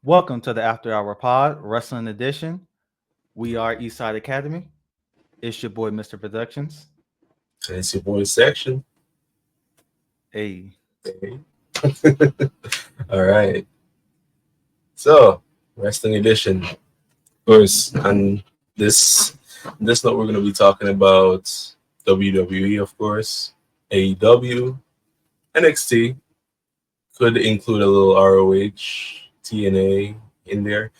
Welcome to the After Hour Pod Wrestling Edition. We are Eastside Academy. It's your boy, Mr. Productions. And it's your boy Section. Hey, Hey. All right. So, Wrestling Edition. Of course, on this note, we're going to be talking about WWE, of course, AEW, NXT. Could include a little ROH, TNA in there.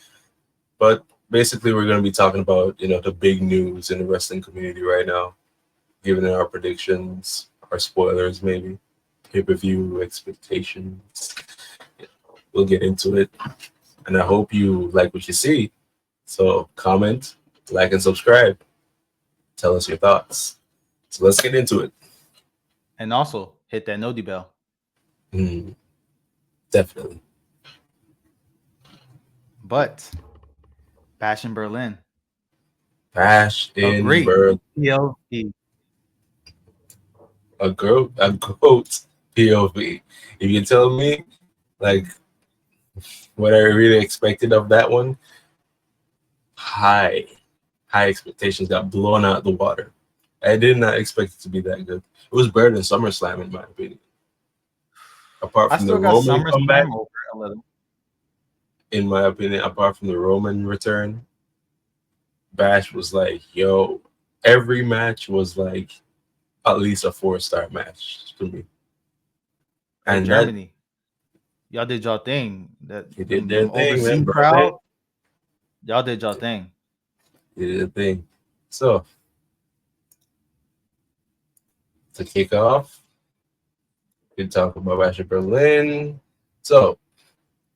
But basically, we're going to be talking about, the big news in the wrestling community right now, giving our predictions, our spoilers, maybe, pay-per-view expectations. We'll get into it. And I hope you like what you see. So comment, like, and subscribe. Tell us your thoughts. So let's get into it. and also hit that noti bell. Mm, definitely. But Bash in Berlin. Bash A in great Berlin. PLP. A goat POV. If you tell me, like, what I really expected of that one, high expectations got blown out the water. I did not expect it to be that good. It was better than SummerSlam in my opinion. Apart I from the still got Roman comeback, SummerSlam over a little. in my opinion, apart from the Roman return, Bash was like, yo, every match was like at least a 4-star match to me. Hey, And that Germany. Y'all did y'all thing. That they did their them thing, man. overseas Berlin, crowd. Y'all did y'all thing. they did their thing. So to kick off, we talk about Bash in Berlin. So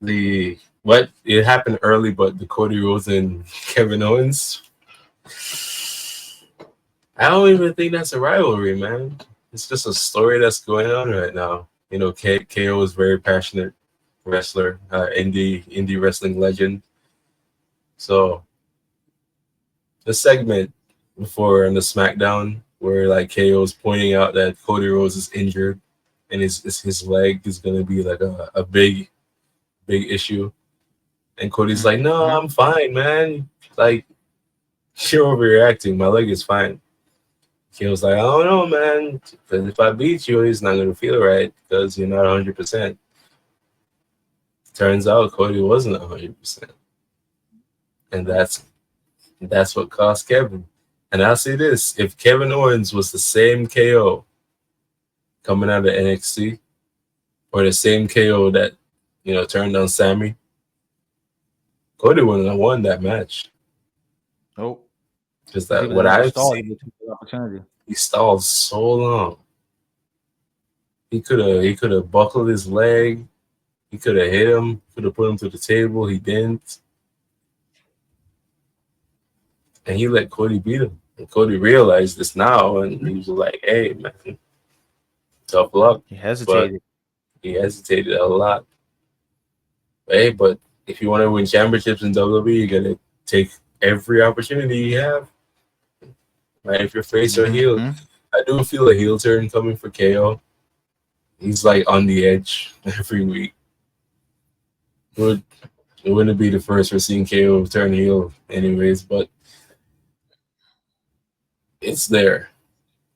the what it happened early, but the Cody Rhodes and Kevin Owens. I don't even think that's a rivalry, man. It's just a story that's going on right now. KO is very passionate wrestler, indie wrestling legend. So the segment before on the SmackDown where like KO is pointing out that Cody Rhodes is injured and his leg is gonna be like a big issue. And Cody's like, no, Mhm. I'm fine, man. Like, you're overreacting. My leg is fine. He was like, I don't know, man. Because if I beat you, it's not going to feel right because you're not 100%. Turns out Cody wasn't 100%. And Nope. that's what cost Kevin. And I'll say this. If Kevin Owens was the same KO coming out of NXT or the same KO that, turned on Sammy, Cody wouldn't have won that match. Nope. Because Because he that would have what never I've stalled. seen, He would have took the opportunity. he stalled so long. He could have buckled his leg. He could have hit him. Could have put him to the table. He didn't, and he let Cody beat him. And Cody realized this now, and he was like, "Hey, man, tough luck." He But hesitated. he hesitated a lot. Hey, but if you want to win championships in WWE, you gotta take every opportunity you have. Right? If you're face or heel, Mm-hmm. I do feel a heel turn coming for KO. He's like on the edge every week. Would it wouldn't be the first we're seeing KO turn heel, anyways, but it's there.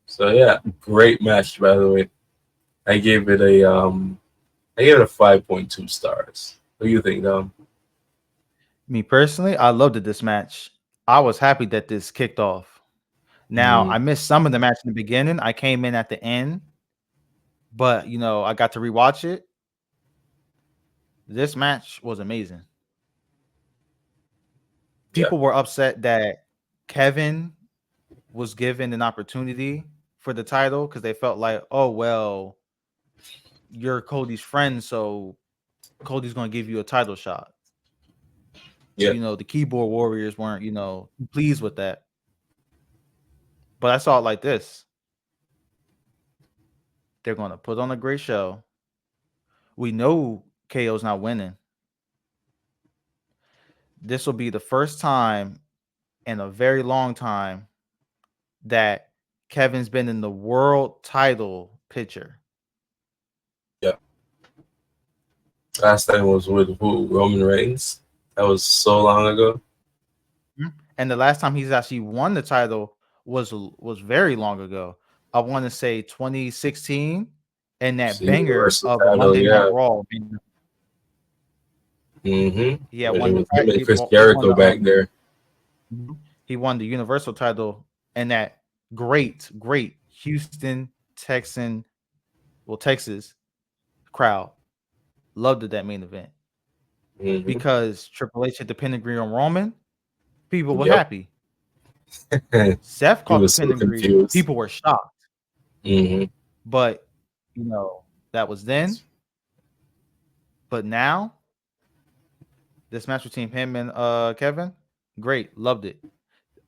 So yeah, great match by the way. I gave it a 5.2 stars. What do you think, Dom? Me personally, I loved it, this match. I was happy that this kicked off. Now, Mm, I missed some of the match in the beginning. I came in at the end, but I got to rewatch it. This match was amazing. yeah, People were upset that Kevin was given an opportunity for the title because they felt like, oh, well, you're Cody's friend, so Cody's going to give you a title shot. yeah, The keyboard warriors weren't, pleased with that. But I saw it like this. They're going to put on a great show. We know KO's not winning. This will be the first time in a very long time that Kevin's been in the world title picture. yeah. Last time was with who? Roman Reigns. That was so long ago. And the last time he's actually won the title was very long ago. I want to say 2016, and It's that the banger Universal of title, Monday Night yeah. Raw. He had When won it the was him and Chris he won Jericho the back there. he won the Universal title, and that great Houston Texan, well, Texas crowd loved it, that main event, Hmm. because Triple H hit the pedigree on Roman. People were Yep. happy. Seth He caught the was so pedigree. confused. People were shocked, Hmm. but that was then. But now, this match between him and Kevin, great, loved it.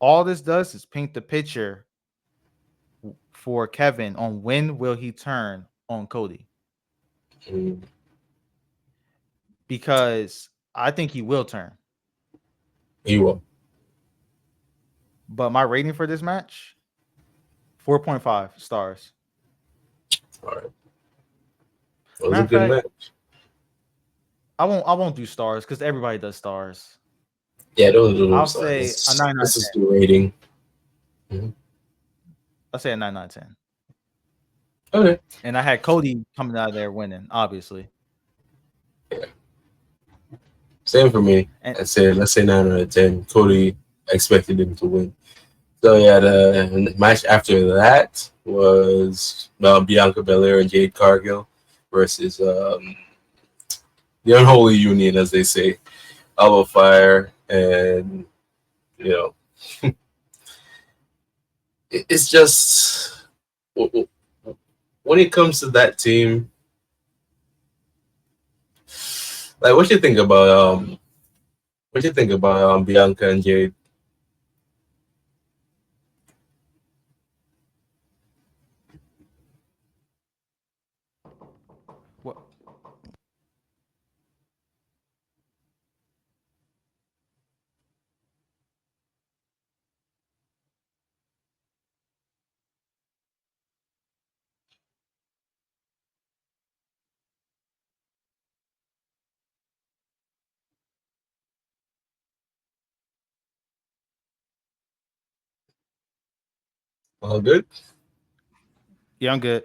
All this does is paint the picture for Kevin on when will he turn on Cody, because I think he will turn. He will. But my rating for this match, 4.5 stars. All right. It was Matter a of good fact, match. I won't do stars because everybody does stars. Yeah, those are I'll those are. say a 9 out of This is 10. the rating. Mhm. I'll say a 9 out of 10. Okay. And I had Cody coming out of there winning, obviously. Yeah. Same for me. And I said let's say 9 out of 10. Cody expected him to win. So yeah, the match after that was Bianca Belair and Jade Cargill versus the Unholy Union, as they say, Alba Fire, and you know, it's just when it comes to that team, like what you think about Bianca and Jade? what All good? yeah, I'm good.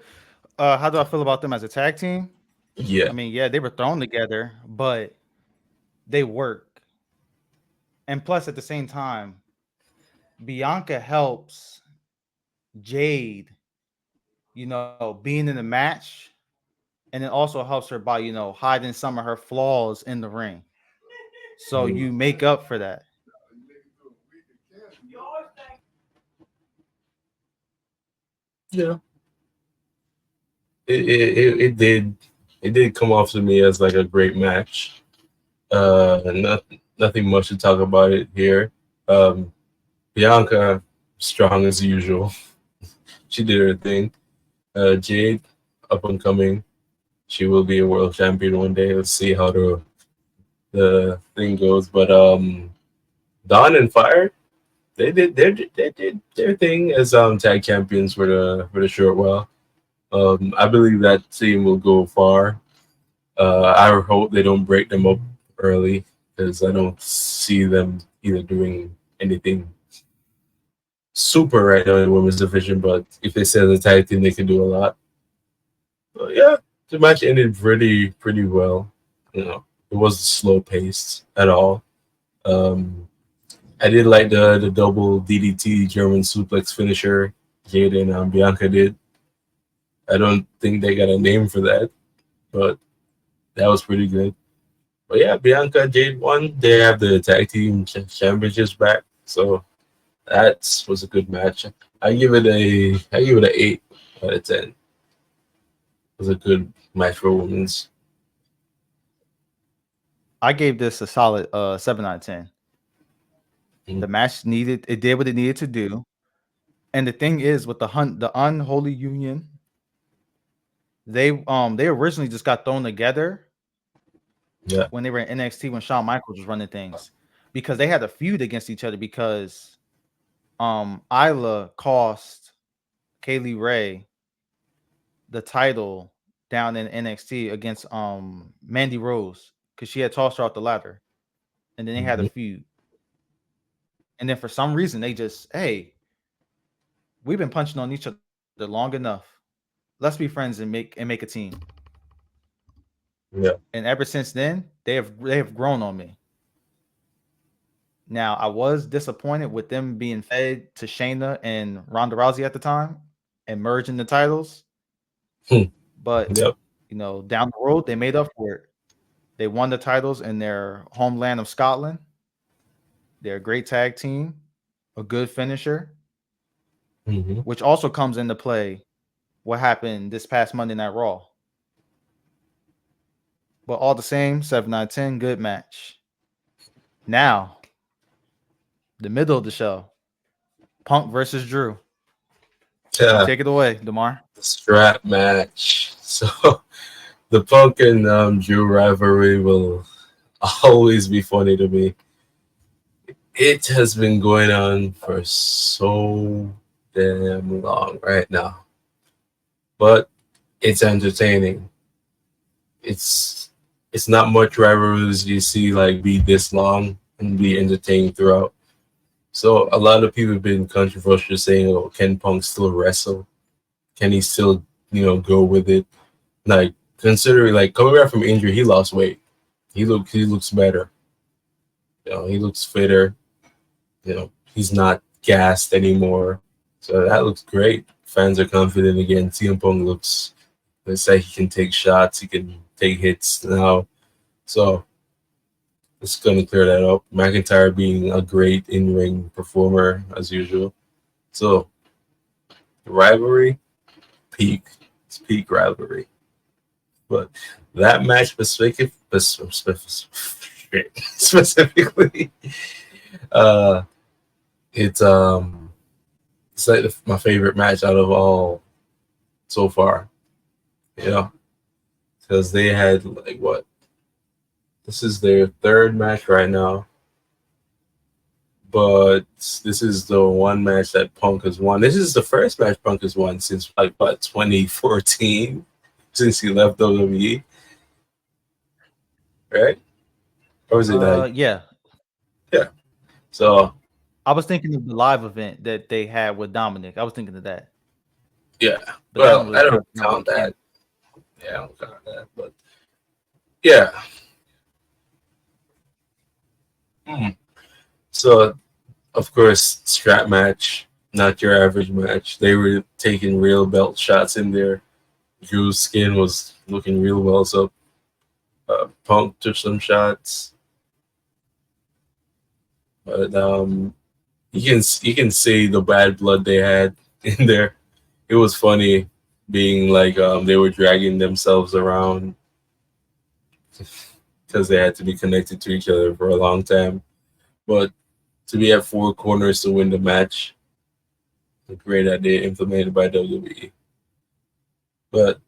How do I feel about them as a tag team? Yeah. I mean, yeah, they were thrown together, but they work. And plus, at the same time, Bianca helps Jade, being in the match, and it also helps her by, hiding some of her flaws in the ring. So Mm. you make up for that. Yeah. It did come off to me as like a great match. Nothing much to talk about it here. Um, Bianca, strong as usual. She did her thing. Jade, up and coming. She will be a world champion one day. Let's see how the thing goes. But Dawn and Fire, they did their thing as tag champions for the short while. I believe that team will go far. I hope they don't break them up early because I don't see them either doing anything super right now in the women's division. But if they stay as a tag team, they can do a lot. But yeah, the match ended pretty well. It wasn't slow paced at all. Um, I did like the double DDT German suplex finisher Jade and Bianca did. I don't think they got a name for that, but that was pretty good. But yeah, Bianca Jade won. They have the tag team championships back, so that was a good match. I give it a 8 out of 10. It was a good match for women's. I gave this a solid 7 out of 10. Mm. The match needed it did what it needed to do. And the thing is, with the unholy union, they originally just got thrown together Yeah, when they were in NXT when Shawn Michaels was running things, because they had a feud against each other, because Isla cost Kaylee Ray the title down in NXT against Mandy Rose, because she had tossed her off the ladder. and then they had a Mhm. feud. And then for some reason they just, hey, we've been punching on each other long enough. Let's be friends and make a team. Yeah. And ever since then, they have grown on me. Now I was disappointed with them being fed to Shayna and Ronda Rousey at the time and merging the titles, Hmm. but Yep. down the road they made up for it. They won the titles in their homeland of Scotland. They're a great tag team, a good finisher, Hmm. which also comes into play what happened this past Monday Night Raw. But all the same, 7 out of 10, good match. Now, the middle of the show, Punk versus Drew. You Yeah. take it away, Demar. The strap match. So the Punk and Drew rivalry will always be funny to me. It has been going on for so damn long right now, but it's entertaining. It's it's not much rivalries you see like be this long and be entertaining throughout. So a lot of people have been controversial saying, "Oh, can Punk still wrestle? Can he still go with it?" Like considering like coming back from injury, he lost weight. He looks better. He looks fitter. He's not gassed anymore. So that looks great. Fans are confident again. CM Punk looks like he can take shots. He can take hits now. So it's going to clear that up. McIntyre being a great in-ring performer as usual. So rivalry, peak. It's peak rivalry. But that match specifically, uh, it's it's like my favorite match out of all so far. Because they had like what? This is their third match right now, but this is the one match that Punk has won. This is the first match Punk has won since like what 2014, since he left WWE, right? Or was it like Yeah. yeah? So I was thinking of the live event that they had with Dominic. I was thinking of that. yeah, But that don't well really I don't count when count it came. that. Yeah, I don't count that, but yeah. Hmm. So of course, strap match, not your average match. They were taking real belt shots in there. Drew's skin was looking real well, so Punk took some shots, but you can see the bad blood they had in there. It was funny being like they were dragging themselves around because they had to be connected to each other for a long time. But to be at four corners to win the match, a great idea implemented by WWE. But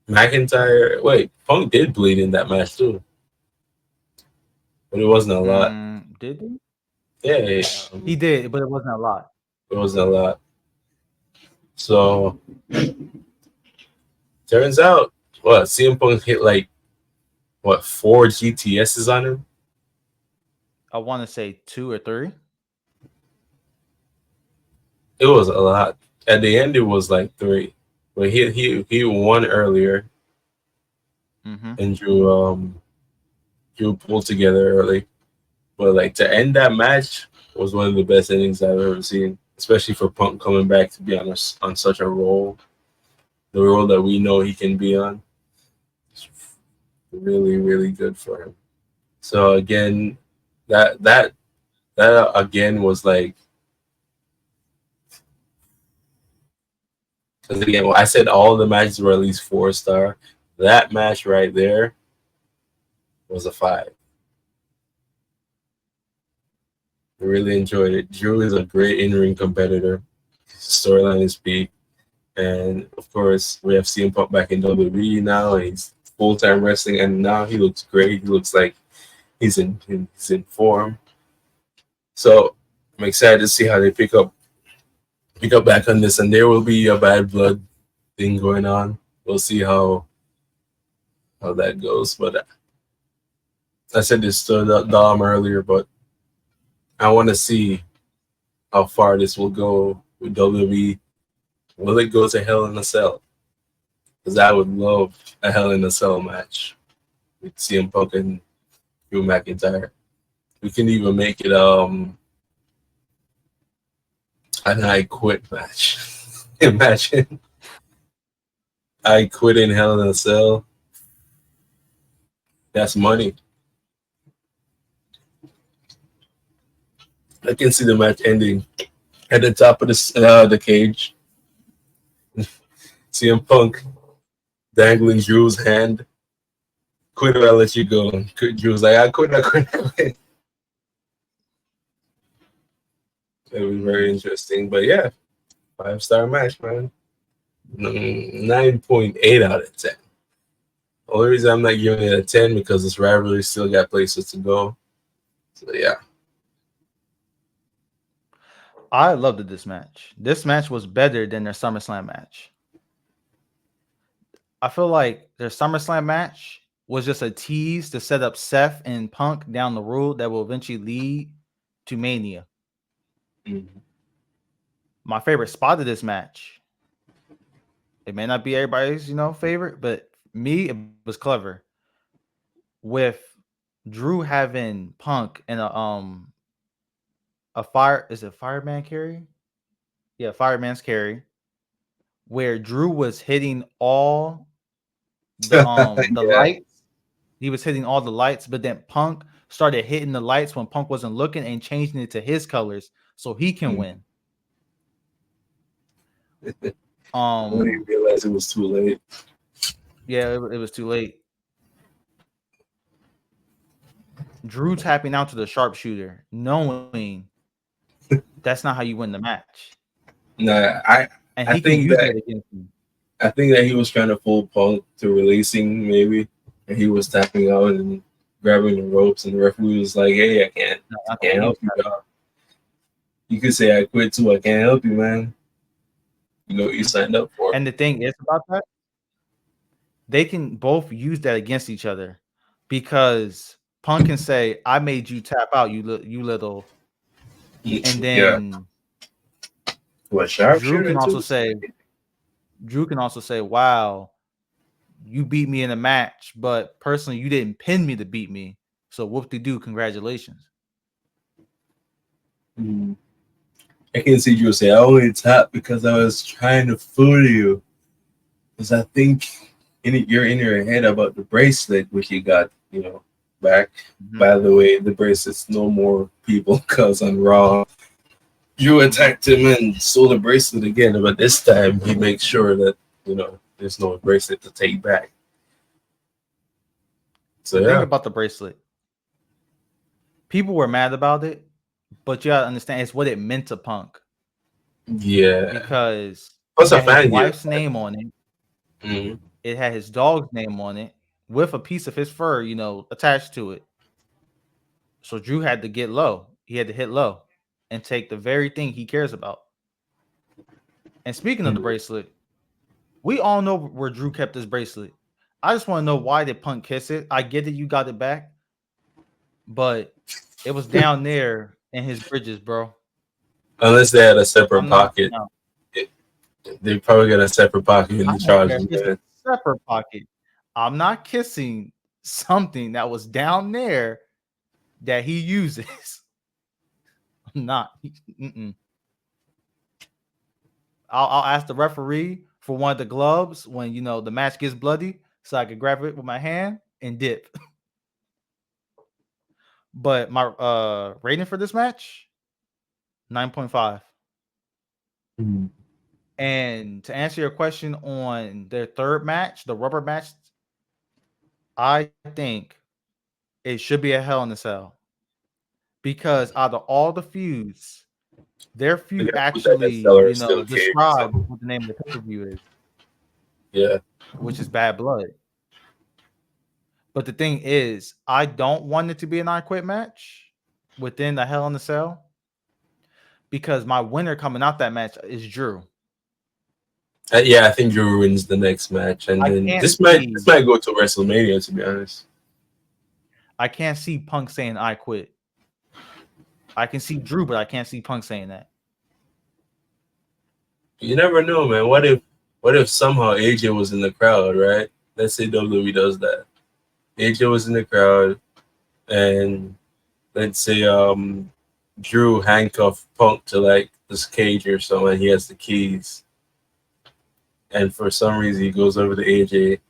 wait, Punk did bleed in that match too, but it wasn't a lot. Did he? Yeah, yeah, He did, but it wasn't a lot. it wasn't a lot. So turns out, what CM Punk hit like what four GTSs on him. I want to say two or three. It was a lot. At the end, it was like three, but he won earlier Mm-hmm. and Drew pulled together early. But like to end that match was one of the best endings I've ever seen, especially for Punk coming back to be on such a roll, the role that we know he can be on. It's really really good for him. So again, that again was like because again I said all the matches were at least 4 star. That match right there was a 5. I really enjoyed it. Drew is a great in-ring competitor. His storyline is peak. And of course, we have CM Punk back in WWE now. He's full-time wrestling, and now he looks great. He looks like he's in form. So I'm excited to see how they pick up back on this. And there will be a bad blood thing going on. We'll see how that goes. But I said this to Dom earlier, but I want to see how far this will go with WWE. Will it go to Hell in a Cell? Because I would love a Hell in a Cell match with CM Punk and Drew McIntyre. We can even make it an I Quit match. Imagine I quit in Hell in a Cell. That's money. I can see the match ending at the top of the cage. CM Punk dangling Drew's hand. Quit or I'll let you go. And Drew's like, I quit, I quit, I quit. It was very interesting. But yeah, 5-star match, man. 9.8 out of 10. The only reason I'm not giving it a 10 because this rivalry still got places to go. So yeah. I loved this match. This match was better than their SummerSlam match. I feel like their SummerSlam match was just a tease to set up Seth and Punk down the road that will eventually lead to Mania. Mm-hmm. My favorite spot of this match, it may not be everybody's, favorite, but me, it was clever. With Drew having Punk in is it fireman carry? Yeah, fireman's carry, where Drew was hitting all the Yeah. lights. He was hitting all the lights, but then Punk started hitting the lights when Punk wasn't looking and changing it to his colors so he can Mm. win. When he realized it was too late. Yeah, it was too late. Drew tapping out to the sharpshooter, knowing that's not how you win the match. Nah, And I he can think use that that against him. I think that he was trying to fool Punk to releasing maybe, and he was tapping out and grabbing the ropes, and the referee was like, "Hey, No, I not that. can't He was help you, dog. You could say I quit too. I can't help you, man. You know what you signed up for." And the thing is about that, they can both use that against each other because Punk can say, "I made you tap out, you little," and Yeah, then what Drew sharpshooter can also too? say, "Wow, you beat me in a match, but personally, you didn't pin me to beat me. So whoop-de-doo, congratulations." Mm. I can see you say I only tapped because I was trying to fool you, because I think you're in your head about the bracelet which you got, back. Mhm. By the way, the bracelet's no more people because on Raw you attacked him and stole the bracelet again, but this time he makes sure that there's no bracelet to take back. So The thing yeah, about the bracelet, people were mad about it, but you gotta understand it's what it meant to Punk yeah. because it Plus a had his fan gear. wife's name on it. Mm-hmm. It had his dog's name on it with a piece of his fur, attached to it. So Drew had to get low. He had to hit low and take the very thing he cares about. And speaking of the bracelet, we all know where Drew kept his bracelet. I just want to know, why did Punk kiss it? I get that you got it back, but it was down there in his bridges, bro. Unless they had a separate I'm not. pocket, No, it, they probably got a separate pocket in I the don't care if charging it's a bed. separate pocket. I'm not kissing something that was down there that he uses. I'm not. Mm-mm. I'll ask the referee for one of the gloves when the match gets bloody, so I can grab it with my hand and dip. But my rating for this match, 9.5. Mm. And to answer your question on their third match, the rubber match, I think it should be a Hell in a Cell because out of all the feuds, their They feud gotta put that in actually, cellar steel cage or describes something. what the name of the pay-per-view is, Yeah. which is Bad Blood. But the thing is, I don't want it to be an I Quit match within the Hell in a Cell because my winner coming out that match is Drew. Yeah, I think Drew wins the next match, and I then can't this might see this might go to WrestleMania. To be honest, I can't see Punk saying I quit. I can see Drew, but I can't see Punk saying that. You never know, man. What if somehow AJ was in the crowd, right? Let's say WWE does that. AJ was in the crowd, and let's say Drew handcuffed Punk to like this cage or something, and he has the keys. And for some reason he goes over to AJ.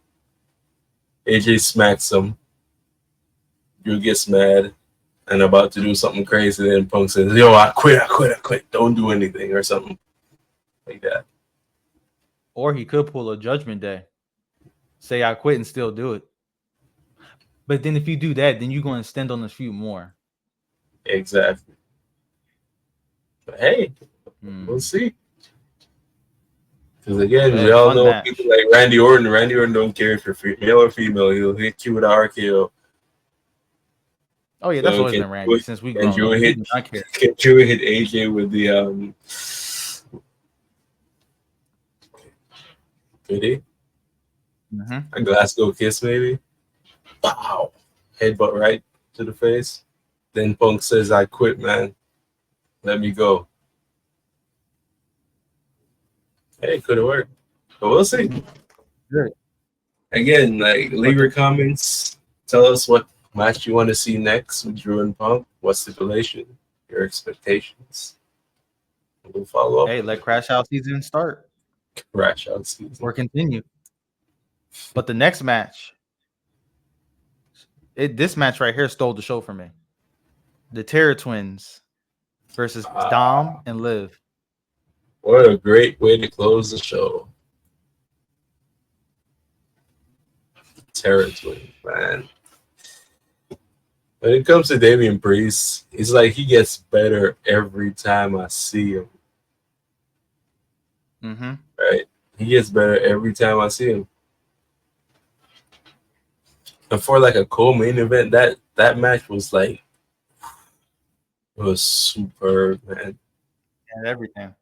AJ smacks him. Drew gets mad and about to do something crazy. Then Punk says, "Yo, I quit, I quit, I quit. Don't do anything," or something like that. Or he could pull a Judgment Day, say I quit and still do it. But then if you do that, then you're going to extend on this feud more. Exactly. But hey, we'll see. Because again, we Hey, all fun know match. people like Randy Orton. Randy Orton don't care if you're male or female. He'll hit you with an RKO. Oh yeah, that's So always been Randy since we grown up. He does not care. Can Drew hit AJ with the did he? A Glasgow kiss maybe? Wow. Headbutt right to the face. Then Punk says, "I quit, man. Let me go." Hey, it could have worked. But we'll see. Good. Again, like leave your comments. Tell us what match you want to see next with Drew and Punk. What stipulation? Your expectations. We'll follow up. Hey, let Crash Out season start. Crash Out season. Or continue. But the next match, this match right here stole the show for me. The Terror Twins versus Dom and Liv. What a great way to close the show. Terror Twins, man. When it comes to Damian Priest, it's like he gets better every time I see him. Right? He gets better every time I see him. And for like a co-main event, that match was like, it was superb, man. And everything.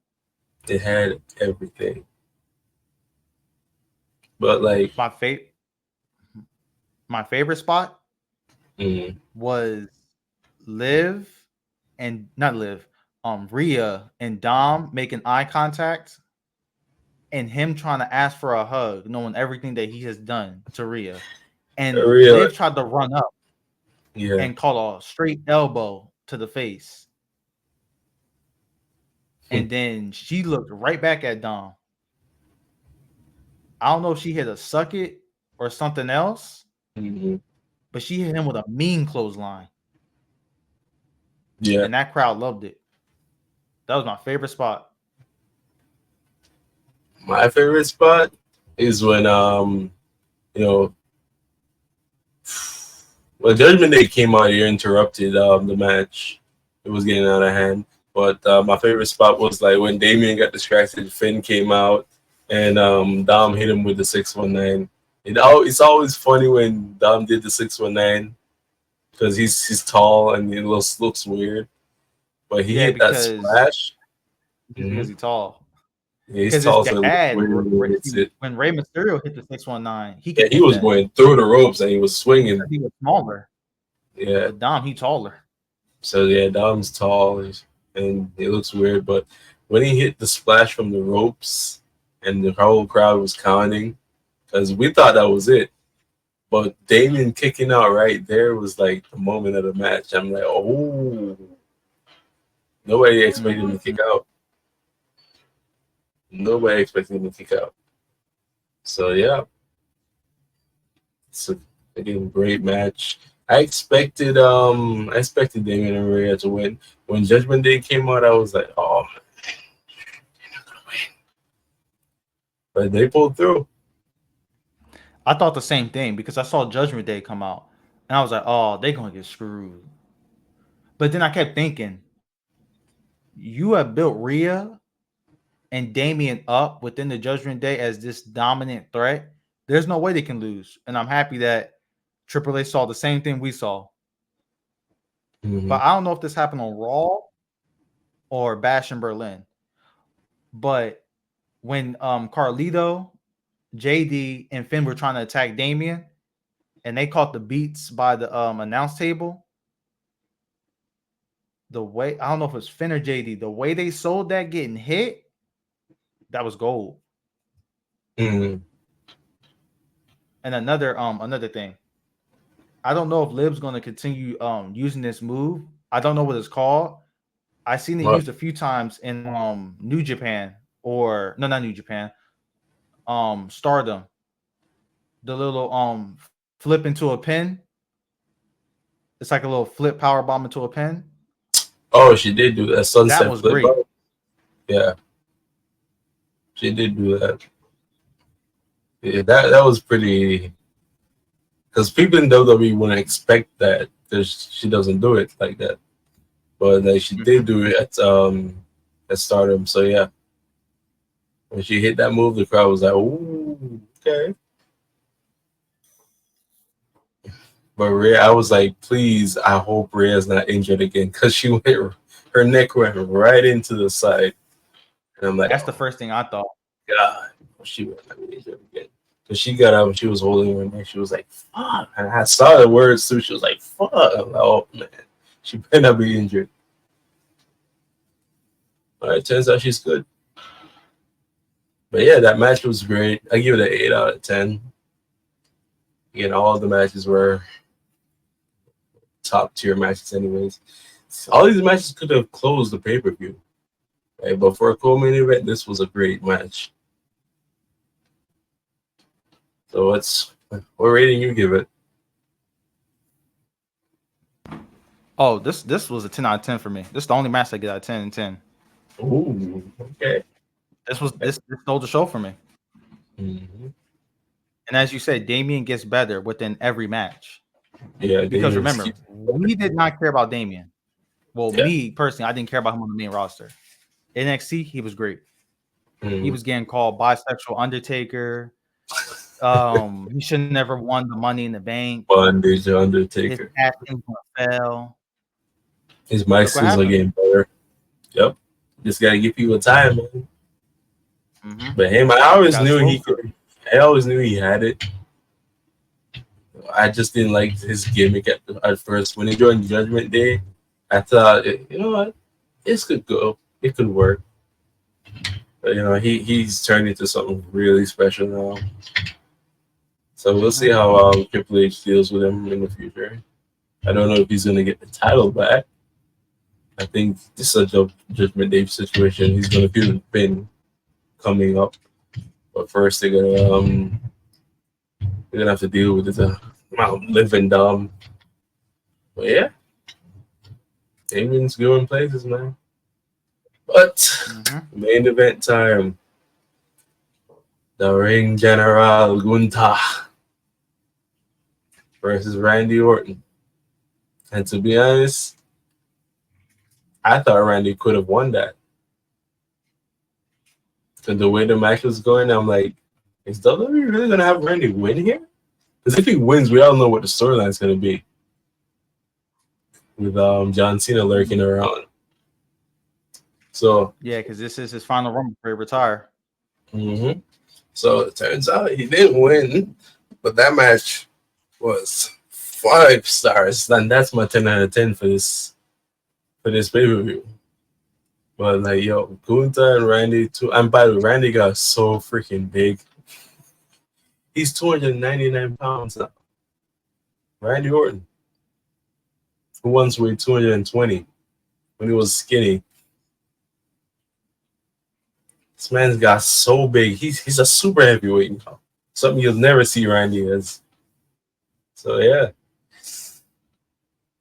It had everything. But like my favorite spot was Liv and not Liv, Rhea and Dom making eye contact and him trying to ask for a hug, knowing everything that he has done to Rhea. And Liv tried to run up and call a straight elbow to the face. And then she looked right back at Dom. I don't know if she hit a suck it or something else, but she hit him with a mean clothesline. Yeah. And that crowd loved it. That was my favorite spot. My favorite spot is when you know, well, Judgment Day came out here, interrupted the match. It was getting out of hand. But my favorite spot was like when Damian got distracted, Finn came out, and Dom hit him with the 619. It's always funny when Dom did the 619 because he's tall and it looks weird. But he hit that splash. Because he's tall. Yeah, he's tall. So when Rey Mysterio hit the 619, he was going through the ropes and he was swinging. He was smaller. Yeah. But Dom, he taller. So yeah, Dom's tall and it looks weird. But when he hit the splash from the ropes and the whole crowd was counting, because we thought that was it. But Damian kicking out right there was like the moment of the match. I'm like, oh, nobody expected him to kick out. Nobody expected him to kick out. So yeah, it's a great match. I expected Damian and Rhea to win. When Judgment Day came out, I was like, oh, they're not gonna win. But they pulled through. I thought the same thing because I saw Judgment Day come out and I was like, oh, they're gonna get screwed. But then I kept thinking, you have built Rhea and Damian up within the Judgment Day as this dominant threat. There's no way they can lose. And I'm happy that Triple H saw the same thing we saw. But I don't know if this happened on Raw or Bash in Berlin. But when Carlito, JD, and Finn were trying to attack Damian, and they caught the beats by the announce table. The way I don't know if it's Finn or JD, the way they sold that getting hit, that was gold. Mm. And another thing, I don't know if Liv's going to continue using this move. I don't know what it's called. I seen it What? used a few times in New Japan or no, not New Japan, Stardom. The little flip into a pin. It's like a little flip power bomb into a pin. Oh, she did do that That sunset was flip. great. Yeah, she did do that. Yeah, that was pretty. Because people in WWE wouldn't expect that because she doesn't do it like that. But like, she did Mm-hmm. do it at Stardom. So yeah, when she hit that move, the crowd was like, "Ooh, okay." But Rhea, I was like, please, I hope Rhea's not injured again because she went, her neck went right into the side, and I'm like, That's the oh first thing I thought. God, she went not injured again. Because she got up and she was holding her neck. She was like, fuck. And I saw the words too. She was like, fuck. I'm like, oh man, she better not be injured. All right, turns out she's good. But yeah, that match was great. I give it an 8 out of 10. Again, all the matches were top tier matches, anyways. All these matches could have closed the pay per view, right? But for a co-main event, this was a great match. So what rating you give it? Oh, this was a 10 out of 10 for me. This is the only match I get out of 10 and 10. Ooh, okay. This stole the show for me. Mm-hmm. And as you said, Damien gets better within every match. Yeah, Because Damien's remember, cute. we did not care about Damien. Well, Yeah. me personally, I didn't care about him on the main roster. NXT, he was great. He Mm. was getting called bisexual Undertaker. He should never won the Money in the Bank. Bondage His Undertaker. acting fell. His mic Look what skills are happened. getting better. Yep. Just gotta give people time, man. Mm-hmm. But him, I always Got knew slow he for it. could. I always knew he had it. I just didn't like his gimmick at first. When he joined Judgment Day, I thought, you know what, this could go. It could work. But you know, he's turned into something really special now. So we'll see Mm-hmm. how Triple H deals with him in the future. I don't know if he's gonna get the title back. I think this is a Judgment Day situation. He's gonna feel the pin coming up, but first they're gonna have to deal with this living dumb. But yeah, Damien's going places, man. But Mm-hmm. main event time. The Ring General Gunther versus Randy Orton. And to be honest, I thought Randy could have won that. Because the way the match was going, I'm like, is WWE really gonna have Randy win here? Because if he wins, we all know what the storyline's gonna be. With John Cena lurking around. So Yeah, because this is his final run before he retire. mhm. So it turns out he didn't win, but that match was 5 stars, and that's my 10 out of 10 for this pay per view. But like, yo, Gunther and Randy too. And by the way, Randy got so freaking big. He's 299 pounds now. Randy Orton, who once weighed 220 when he was skinny. This man's got so big. He's a super heavyweight now. Something you'll never see Randy as. So yeah,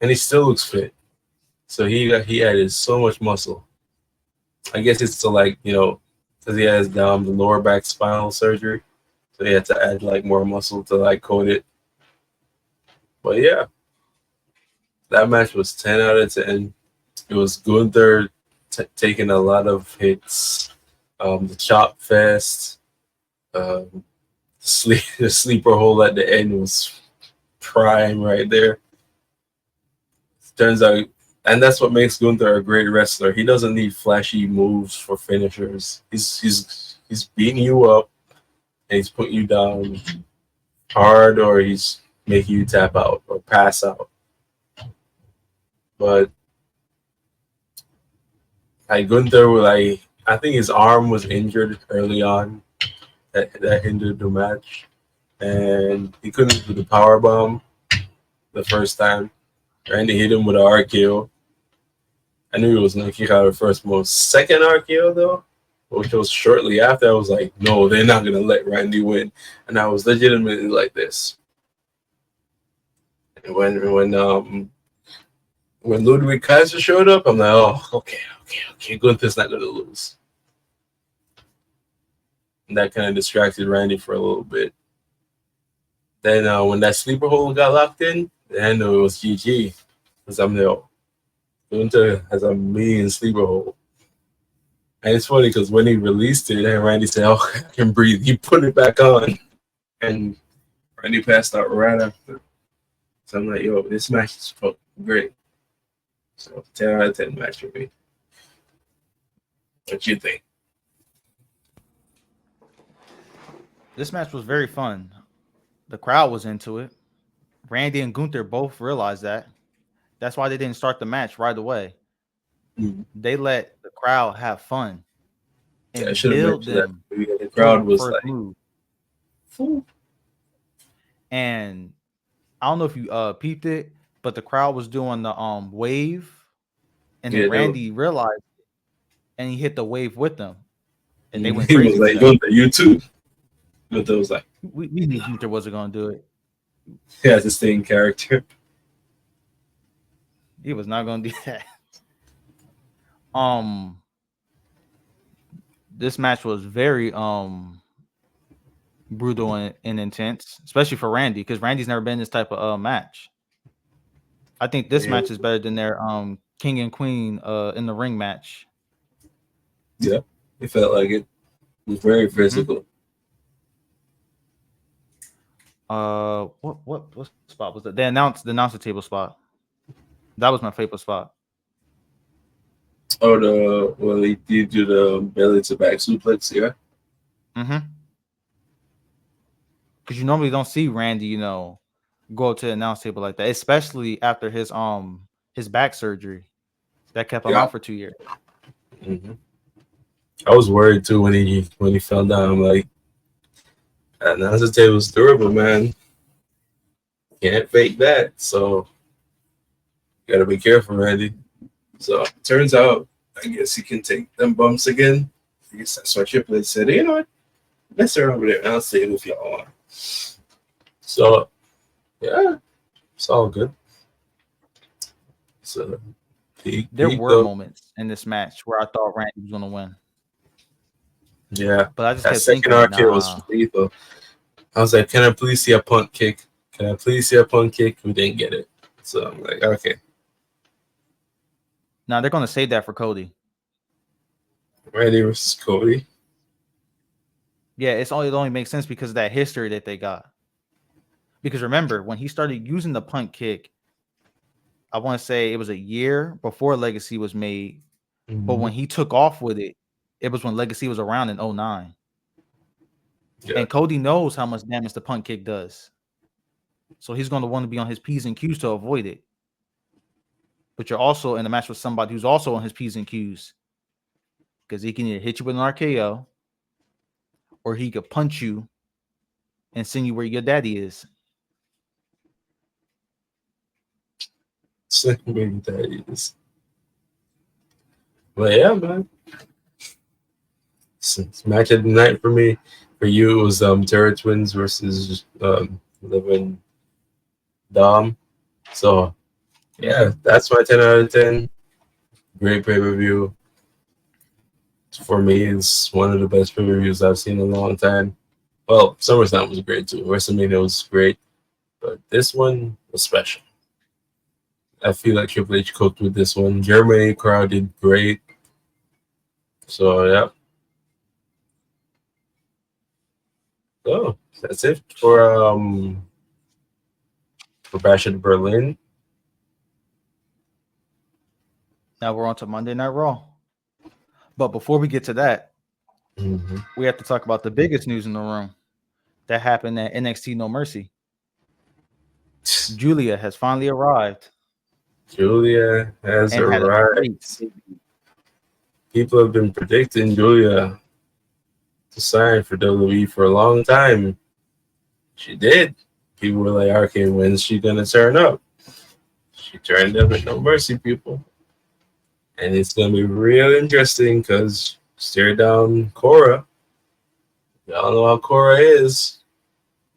and he still looks fit. So he added so much muscle. I guess it's to like, because he has the lower back spinal surgery, so he had to add like more muscle to like coat it. But yeah, that match was 10 out of 10. It was Gunther taking a lot of hits. The chop fest, the sleeper hole at the end was prime right there. Turns out, and that's what makes Gunther a great wrestler. He doesn't need flashy moves for finishers. He's beating you up and he's putting you down hard, or he's make you tap out or pass out. But like Gunther, I think his arm was injured early on. That hindered the match, and he couldn't do the power bomb the first time. Randy hit him with an RKO. I knew he was gonna kick out the first move. Second RKO though, which was shortly after, I was like, no, they're not gonna let Randy win. And I was legitimately like this. And when Ludwig Kaiser showed up, I'm like, oh, okay, Gunther's not gonna lose. And that kind of distracted Randy for a little bit. Then when that sleeper hold got locked in, then I knew it was GG. Because I'm there. Gunther has a mean sleeper hold. And it's funny because when he released it, and Randy said, oh, I can breathe. He put it back on. And Randy passed out right after. So I'm like, yo, this match is fucking great. So 10 out of 10 match for me. What you think? This match was very fun. The crowd was into it. Randy and Gunther both realized that. That's why they didn't start the match right away. Mm-hmm. They let the crowd have fun and I should have build mentioned them. that. The crowd was first like, move. And I don't know if you peeped it, but the crowd was doing the wave, and then Randy realized it, and he hit the wave with them, and they went he crazy. was like, Gunther, you too. Gunther was like, we knew Gunther wasn't going to do it. He has to stay in character. He was not going to do that. This match was very brutal and intense, especially for Randy, because Randy's never been in this type of match. I think this match is better than their King and Queen in the ring match. Yeah, it felt like it. It was very physical. What spot was that? They announced the announcer table spot. That was my favorite spot. Oh, he did do the belly to back suplex, yeah. Because you normally don't see Randy, go to the announce table like that, especially after his back surgery that kept him out for 2 years. Mm-hmm. I was worried too when he fell down. I'm like, that announcer table's durable, man. Can't fake that. So you gotta be careful, Randy. So turns out, I guess he can take them bumps again. I guess that's why Triple H said, you know what? Let's start over there and I'll say it if y'all want. So yeah, it's all good. So there were moments in this match where I thought Randy was gonna win. Yeah, but I just that kept second thinking, RKO was lethal. I was like, can I please see a punt kick? Can I please see a punt kick? We didn't get it. So I'm like, okay. Now they're gonna save that for Cody. Randy versus Cody. Yeah, it only makes sense because of that history that they got. Because remember, when he started using the punt kick, I want to say it was a year before Legacy was made. Mm-hmm. But when he took off with it, it was when Legacy was around in 2009. Yeah. And Cody knows how much damage the punt kick does. So he's going to want to be on his P's and Q's to avoid it. But you're also in a match with somebody who's also on his P's and Q's. Because he can either hit you with an RKO, or he could punch you and send you where your daddy is. Send where your daddy is. Well, yeah, man. Match of the night for me. For you, it was Terror Twins versus Living Dom. So, yeah, that's my 10 out of 10. Great pay-per-view. For me, it's one of the best pay-per-views I've seen in a long time. Well, SummerSlam was great too. WrestleMania was great. But this one was special. I feel like Triple H cooked with this one. Germany crowd did great. So, yeah. So, that's it for Bash at Berlin. Now we're on to Monday Night Raw. But before we get to that, we have to talk about the biggest news in the room that happened at NXT No Mercy. Julia has finally arrived Julia has and had a arrived. great debut. People have been predicting Julia to sign for WWE for a long time. She did. People were like, okay, when's she gonna turn up? She turned up at No Mercy, people. And it's gonna be real interesting because stare down Cora. Y'all know how Cora is.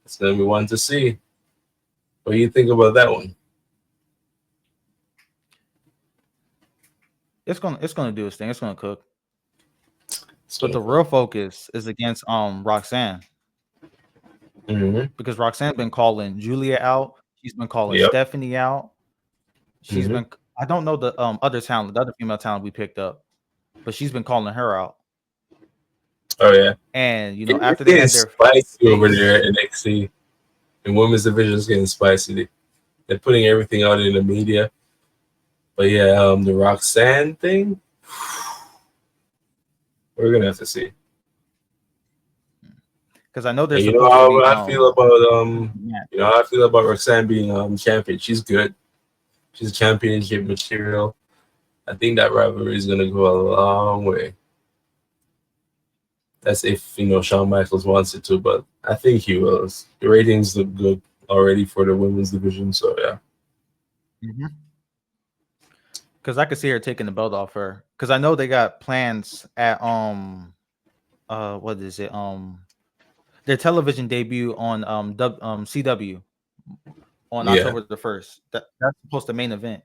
It's gonna be one to see. What do you think about that one? It's gonna do its thing. It's gonna cook. It's But gonna the cook. real focus is against Roxanne Mm-hmm. because Roxanne's been calling Julia out. She's been calling Yep. Stephanie out. She's Mm-hmm. been I don't know the other talent, the other female talent we picked up, but she's been calling her out. Oh yeah. And It's after they getting had their spicy over there face, at NXT. And women's division is getting spicy. They're putting everything out in the media. But yeah, the Roxanne thing, we're gonna have to see. because I know they're And you know supposed to be how I feel about yeah. you know how I feel about Roxanne being champion. She's good. She's championship material. I think that rivalry is gonna go a long way. That's if Shawn Michaels wants it to, but I think he will. The ratings look good already for the women's division, so yeah. Because I could see her taking the belt off her. Because I know they got plans at what is it their television debut on CW on Yeah. October the 1st. That's supposed to main event.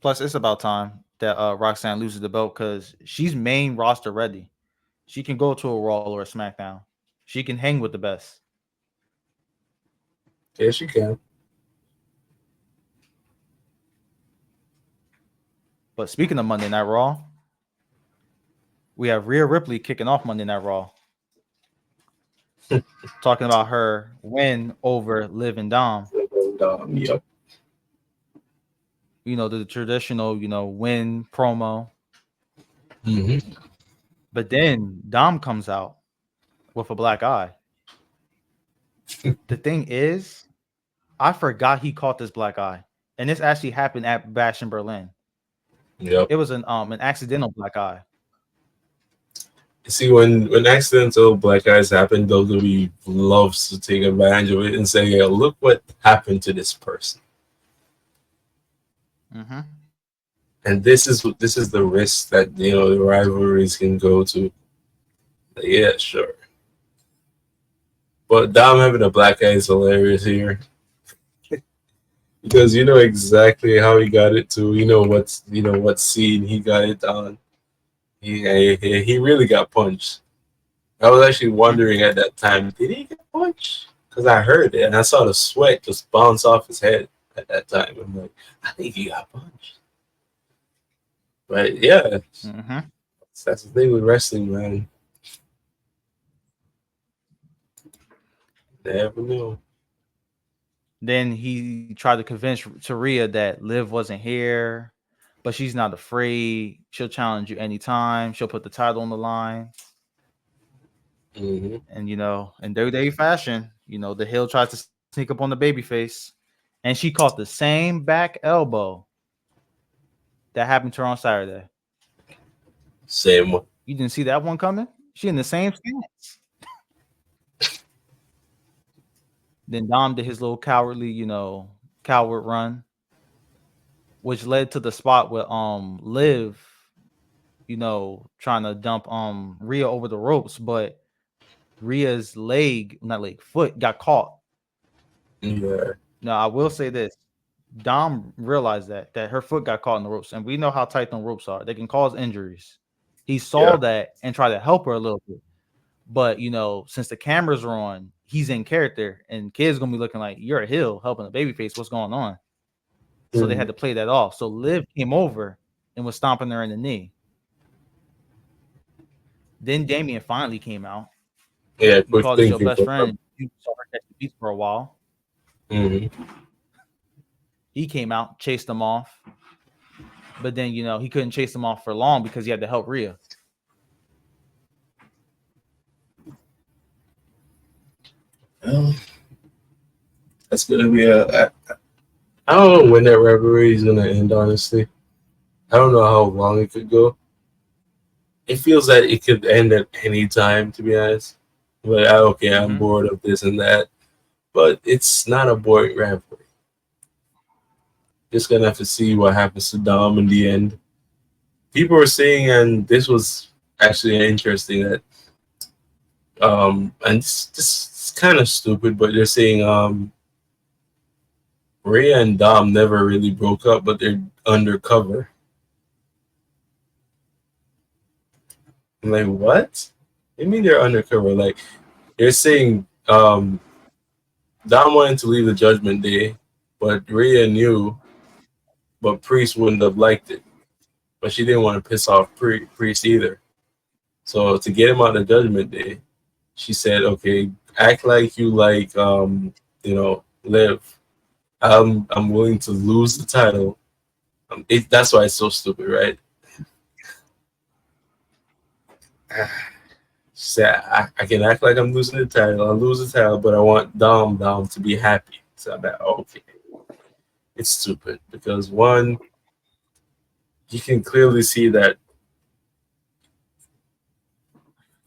Plus, it's about time that Roxanne loses the belt because she's main roster ready. She can go to a Raw or a SmackDown. She can hang with the best. Yes, you can. But speaking of Monday Night Raw, we have Rhea Ripley kicking off Monday Night Raw, talking about her win over Liv and Dom. Yep. The traditional, win promo. Mm-hmm. But then Dom comes out with a black eye. The thing is, I forgot he caught this black eye. And this actually happened at Bash in Berlin. Yep. It was an accidental black eye. See, when accidental black eyes happen, WWE loves to take advantage of it and say, "Hey, look what happened to this person." Mm-hmm. And this is the risk that the rivalries can go to. Like, yeah, sure. But Dom having a black eye is hilarious here because you know exactly how he got it to. What scene he got it on. He really got punched. I was actually wondering at that time, did he get punched? Because I heard it and I saw the sweat just bounce off his head at that time. I'm like, I think he got punched. But yeah, Mm-hmm. that's the thing with wrestling, man. Never know. Then he tried to convince Taria that Liv wasn't here, but she's not afraid. She'll challenge you anytime. She'll put the title on the line. Hmm. And in WWE fashion, the heel tries to sneak up on the baby face, and she caught the same back elbow that happened to her on Saturday. Same one. You didn't see that one coming? She in the same stance. Then Dom did his little cowardly, coward run, which led to the spot where Liv, trying to dump Rhea over the ropes, but Rhea's foot got caught. Yeah. Now I will say this. Dom realized that her foot got caught in the ropes, and we know how tight them ropes are. They can cause injuries. He saw Yeah. that and tried to help her a little bit. But since the cameras are on, he's in character, and kids gonna be looking like you're a heel helping a babyface. What's going on? So they Hmm. had to play that off. So Liv came over and was stomping her in the knee. Then Damien finally came out. Yeah. You Quick call this your thinking best for friend. them. And you saw her catch the beats for a while. Hmm. He came out, chased them off. But then, he couldn't chase them off for long because he had to help Rhea. That's gonna be I don't know when that rivalry is gonna end. Honestly, I don't know how long it could go. It feels that it could end at any time. To be honest, but okay, I'm Mm-hmm. bored of this and that. But it's not a boring rivalry. Just gonna have to see what happens to Dom in the end. People were saying, and this was actually interesting that and this is kind of stupid, but they're saying Rhea and Dom never really broke up, but they're undercover. I'm like, what? I mean they're undercover. Like they're saying Dom wanted to leave the Judgment Day, but Rhea knew, but Priest wouldn't have liked it. But she didn't want to piss off Priest either. So to get him out of Judgment Day, she said, "Okay, act like you like Liv. I'm willing to lose the title." That's why it's so stupid, right? She said, I can act like I'm losing the title. I'll lose the title, but I want Dom to be happy. So I'm like, okay, it's stupid because one, you can clearly see that,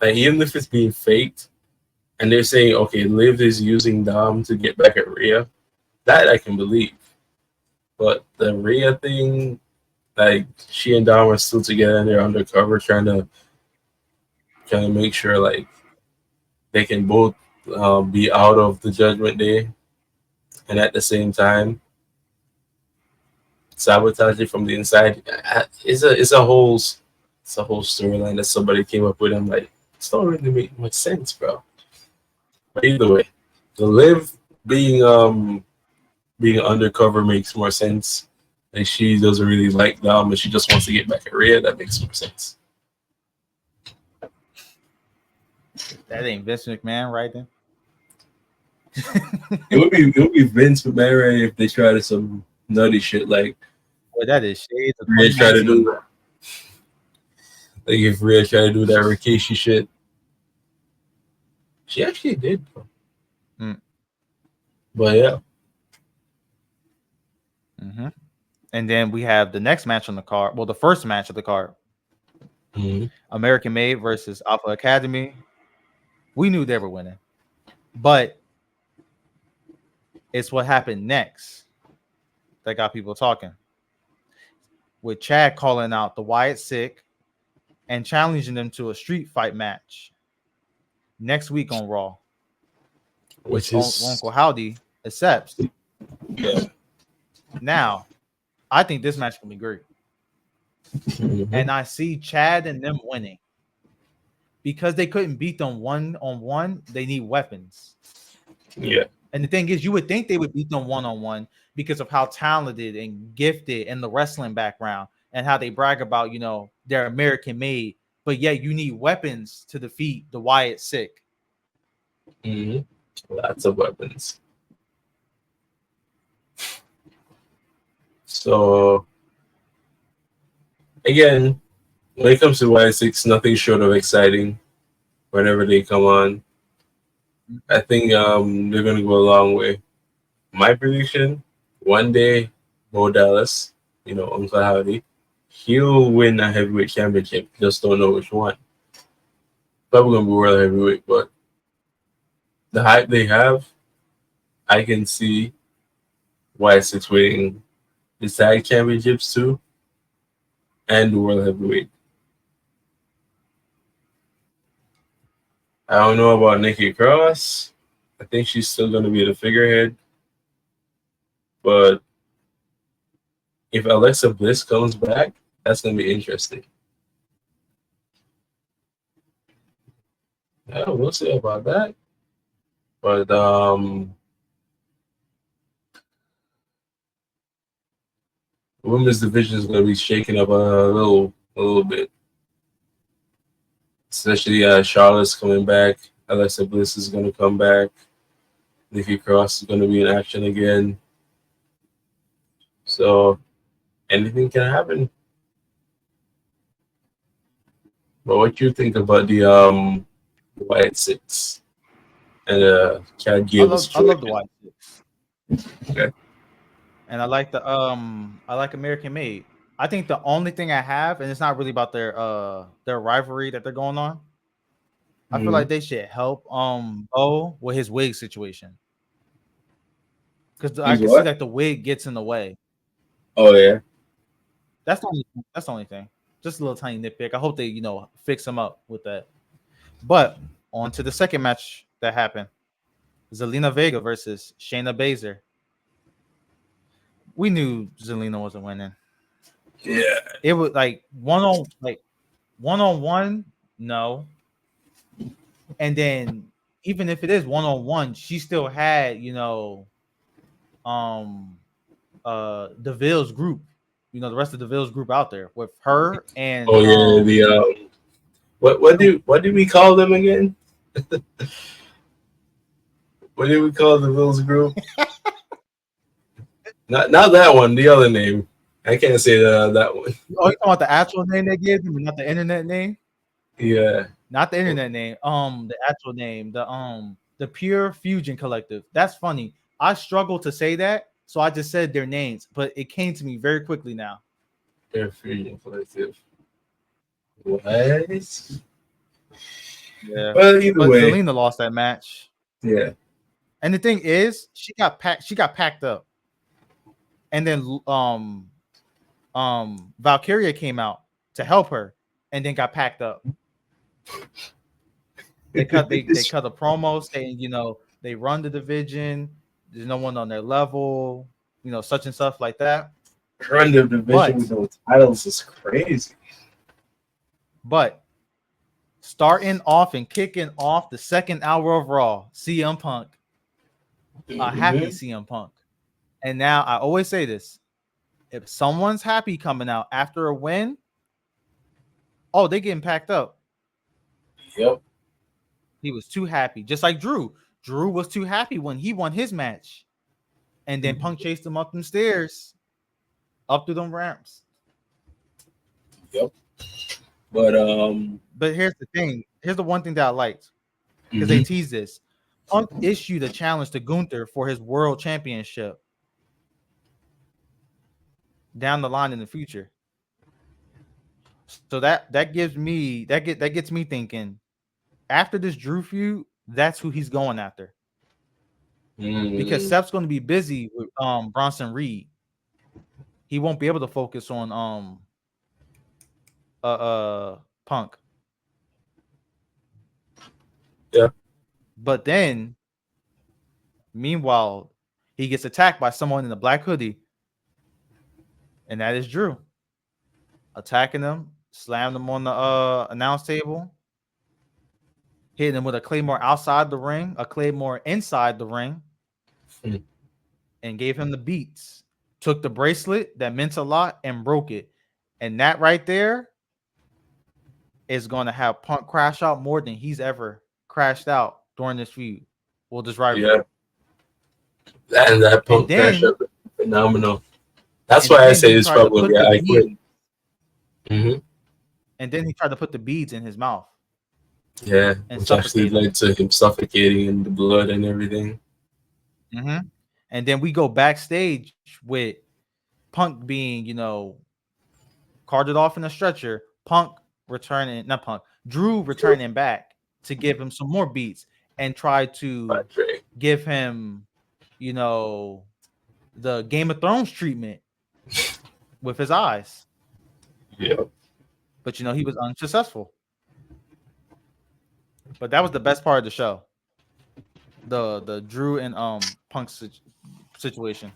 like, even if it's being faked, and they're saying, okay, Liv is using Dom to get back at Rhea, that I can believe. But the Rhea thing, like, she and Dom are still together and they're undercover trying to make sure like they can both be out of the Judgment Day, and at the same time sabotage it from the inside. It's a whole storyline that somebody came up with. I'm like, it's not really make much sense, bro. But either way, the Liv being being undercover makes more sense. Like she doesn't really like Dom, but she just wants to get back at Rhea. That makes more sense. That ain't Vince McMahon right then. It would be Vince McMahon if they tried some nutty shit like Boy, that is shades of Rhea tried to 2019. do. Like if Rhea tried to do that Rikishi shit, she actually did. Mm. But yeah, Mm-hmm. And then we have the next match on the card. Well, the first match of the card: mm-hmm. American Made versus Alpha Academy. We knew they were winning, but it's what happened next that got people talking. With Chad calling out the Wyatt Sick and challenging them to a street fight match next week on Raw, which Which is Uncle Howdy accepts. yeah. Now, I think this match can be great. Mm-hmm. And I see Chad and them winning because they couldn't beat them one on one. They need weapons. Yeah. And the thing is, you would think they would beat them one on one because of how talented and gifted in the wrestling background and how they brag about, they're American made. But yet you need weapons to defeat the Wyatt Sick. Mm-hmm. Lots of weapons. So again, when it comes to Y6, nothing short of exciting. Whenever they come on, I think they're gonna go a long way. My prediction: one day, Bo Dallas, Uncle Howdy, he'll win a heavyweight championship. Just don't know which one. Probably gonna be world heavyweight, but the hype they have, I can see Y6 winning the tag championships too, and the world heavyweight. I don't know about Nikki Cross. I think she's still gonna be the figurehead, but if Alexa Bliss comes back, that's gonna be interesting. Yeah, we'll see about that. But women's division is gonna be shaking up a little bit. Especially Charlotte's coming back. Alexa Bliss is gonna come back. Nikki Cross is gonna be in action again. So anything can happen. But what you think about the White Six and Chad I Gable love I love the situation? Wyatt Sick. Okay. And I like American Made. I think the only thing I have, and it's not really about their rivalry that they're going on. I feel Mm-hmm. like they should help Bo with his wig situation. Because I He's can see what? that the wig gets in the way. Oh yeah. That's the only thing. Just a little tiny nitpick. I hope they, fix him up with that. But on to the second match that happened. Zelina Vega versus Shayna Baszler. We knew Zelina wasn't winning. Yeah. It was one on one, no. And then even if it is one on one, she still had, um Deville's group, the rest of Deville's group out there with her and Oh yeah. The what did we call them again? What did we call the Bills group? Not that one. The other name. I can't say that one. oh, you talking about the actual name they gave them, not the internet name? Yeah. Not the internet name. The actual name, the Pure Fusion Collective. That's funny. I struggled to say that, so I just said their names, but it came to me very quickly now. They're Fusion Collective. What? Yeah. Well, either But way. Zelina lost that match. Yeah. And the thing is, she got packed up. And then Valkyria came out to help her and then got packed up. They cut a promo saying, they run the division, there's no one on their level, such and stuff like that. Run the division But with no titles is crazy. but starting off and kicking off the second hour of Raw, CM Punk, a happy Mm-hmm. CM Punk. And now I always say this: if someone's happy coming out after a win, oh, they getting packed up. Yep. He was too happy, just like Drew. Drew was too happy when he won his match, and then Punk chased him up them stairs, up through them ramps. Yep. But But here's the thing. Here's the one thing that I liked because they mhm. teased this. Punk issued a challenge to Gunther for his world championship down the line in the future. So that gets me thinking. After this Drew feud, that's who he's going after because Mm, Seth's going to be busy with Bronson Reed. He won't be able to focus on Punk. yeah. But then meanwhile, he gets attacked by someone in a black hoodie, and that is Drew. Attacking him, slammed him on the announce table, hitting him with a claymore outside the ring, a claymore inside the ring, Mm, and gave him the beats. Took the bracelet that meant a lot and broke it. And that right there is going to have Punk crash out more than he's ever crashed out during this feud. Well, this yeah. rivalry. And that And Punk crash then up phenomenal. That's and why I then say he it's tried to probably put gonna the be I quit. bead Hmm. and then he tried to put the beads in his mouth Yeah, and which actually suffocate him. led to him suffocating in the blood and everything. Mm-hmm. And then we go backstage with Punk being, carted off in a stretcher. Not Punk, Drew returning back to give him some more beats and try to Patrick. give him, you know, the Game of Thrones treatment with his eyes. Yeah. But he was unsuccessful. But that was the best part of the show. The Drew and Punk situation.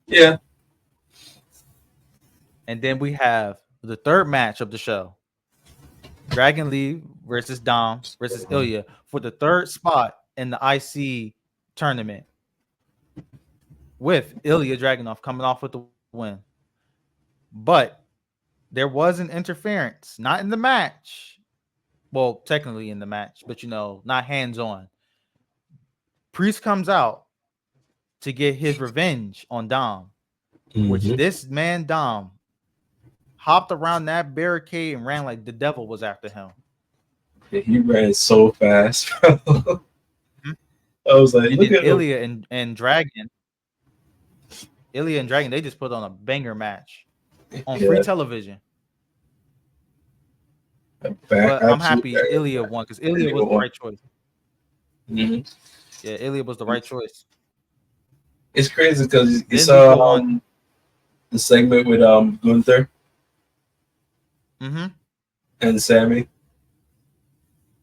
Yeah. And then we have the third match of the show. Dragon Lee versus Dom versus Ilya for the third spot in the IC tournament, with Ilya Dragunov coming off with the win. But there was an interference, not in the match. Well, technically in the match, but not hands on. Priest comes out to get his revenge on Dom, which Hmm. this man Dom hopped around that barricade and ran like the devil was after him. Yeah, he ran so fast, bro. Mhm. I was like, And look then at him. Ilya and Dragon. Ilya and Dragon, they just put on a banger match on free Yeah, television. But I'm absolute happy banger. Ilya won because Ilya Really was good the one. right choice. Mhm. Yeah, Ilya was the right choice. It's crazy because you Then we saw go on. the segment with Gunther Mm-hmm. and Sammy.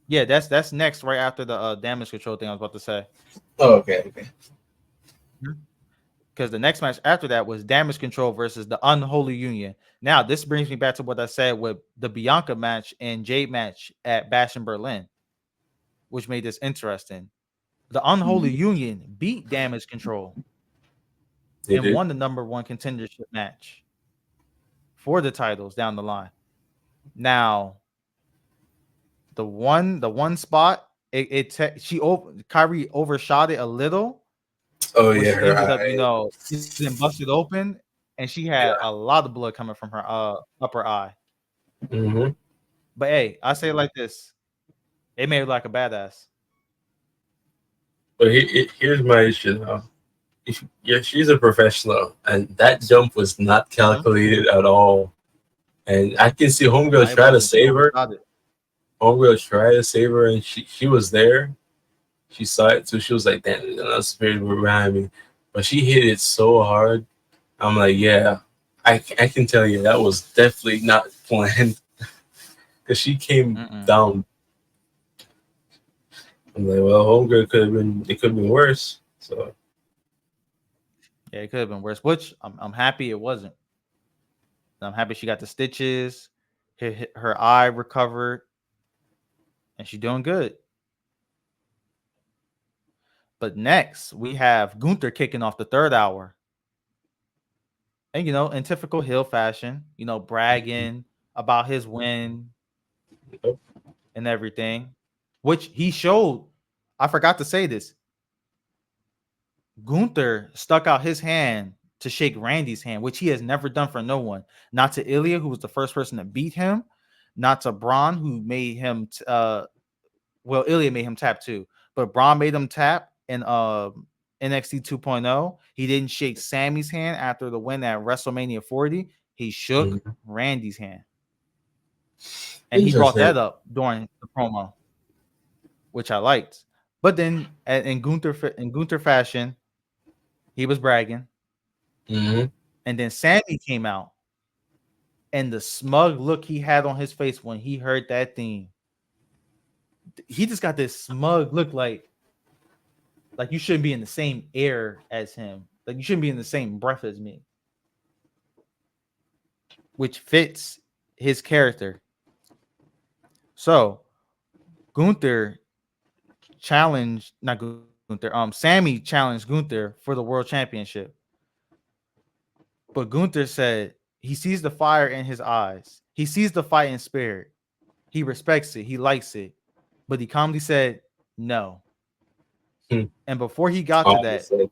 Yeah, that's next right after the damage control thing I was about to say. Oh, okay, okay. Because the next match after that was damage control versus the unholy union. Now this brings me back to what I said with the Bianca match and Jade match at Bash in Berlin, which made this interesting. The unholy Mhm. union beat damage control They and did. won the number one contendership match for the titles down the line. Now the one spot Kyrie overshot it a little, Oh where yeah, she her ended up, eye. getting busted open, and she had a Yeah. lot of blood coming from her upper eye. Mm-hmm. But hey, I say it like this: it made her like a badass. But here's my issue now. Yeah, she's a professional, and that jump was not Mhm. calculated at all. And I can see No, Homegirl it try to wasn't. She save her. overshot it. Homegirl tried to save her, and she was there. She saw it too. She was like, "Damn, that's spirit behind me," but she hit it so hard. I'm like, "Yeah, I can tell you that was definitely not planned because she came Mm-mm. down." I'm like, "Well, Homegirl could have been. It could have been worse." So Yeah, it could have been worse. Which I'm happy it wasn't. I'm happy she got the stitches. Her eye recovered, and she's doing good. But next we have Gunther kicking off the third hour, and in typical heel fashion, bragging about his win and everything, which he showed. I forgot to say this. Gunther stuck out his hand to shake Randy's hand, which he has never done for no one. Not to Ilya, who was the first person to beat him. Not to Braun, who made him. Well, Ilya made him tap too, but Braun made him tap in NXT 2.0. He didn't shake Sammy's hand after the win at WrestleMania 40. He shook mhm. Randy's hand, and he brought Interesting. that up during the promo, which I liked. But then in Gunther fashion, he was bragging, Hmm. and then Sammy came out, and the smug look he had on his face when he heard that theme, he just got this smug look, like you shouldn't be in the same air as him, like you shouldn't be in the same breath as me, which fits his character. So Gunther challenged not Gunther, Sammy challenged Gunther for the world championship. But Gunther said he sees the fire in his eyes. He sees the fight in spirit. He respects it. He likes it. But he calmly said no. And before he got to that, Honestly.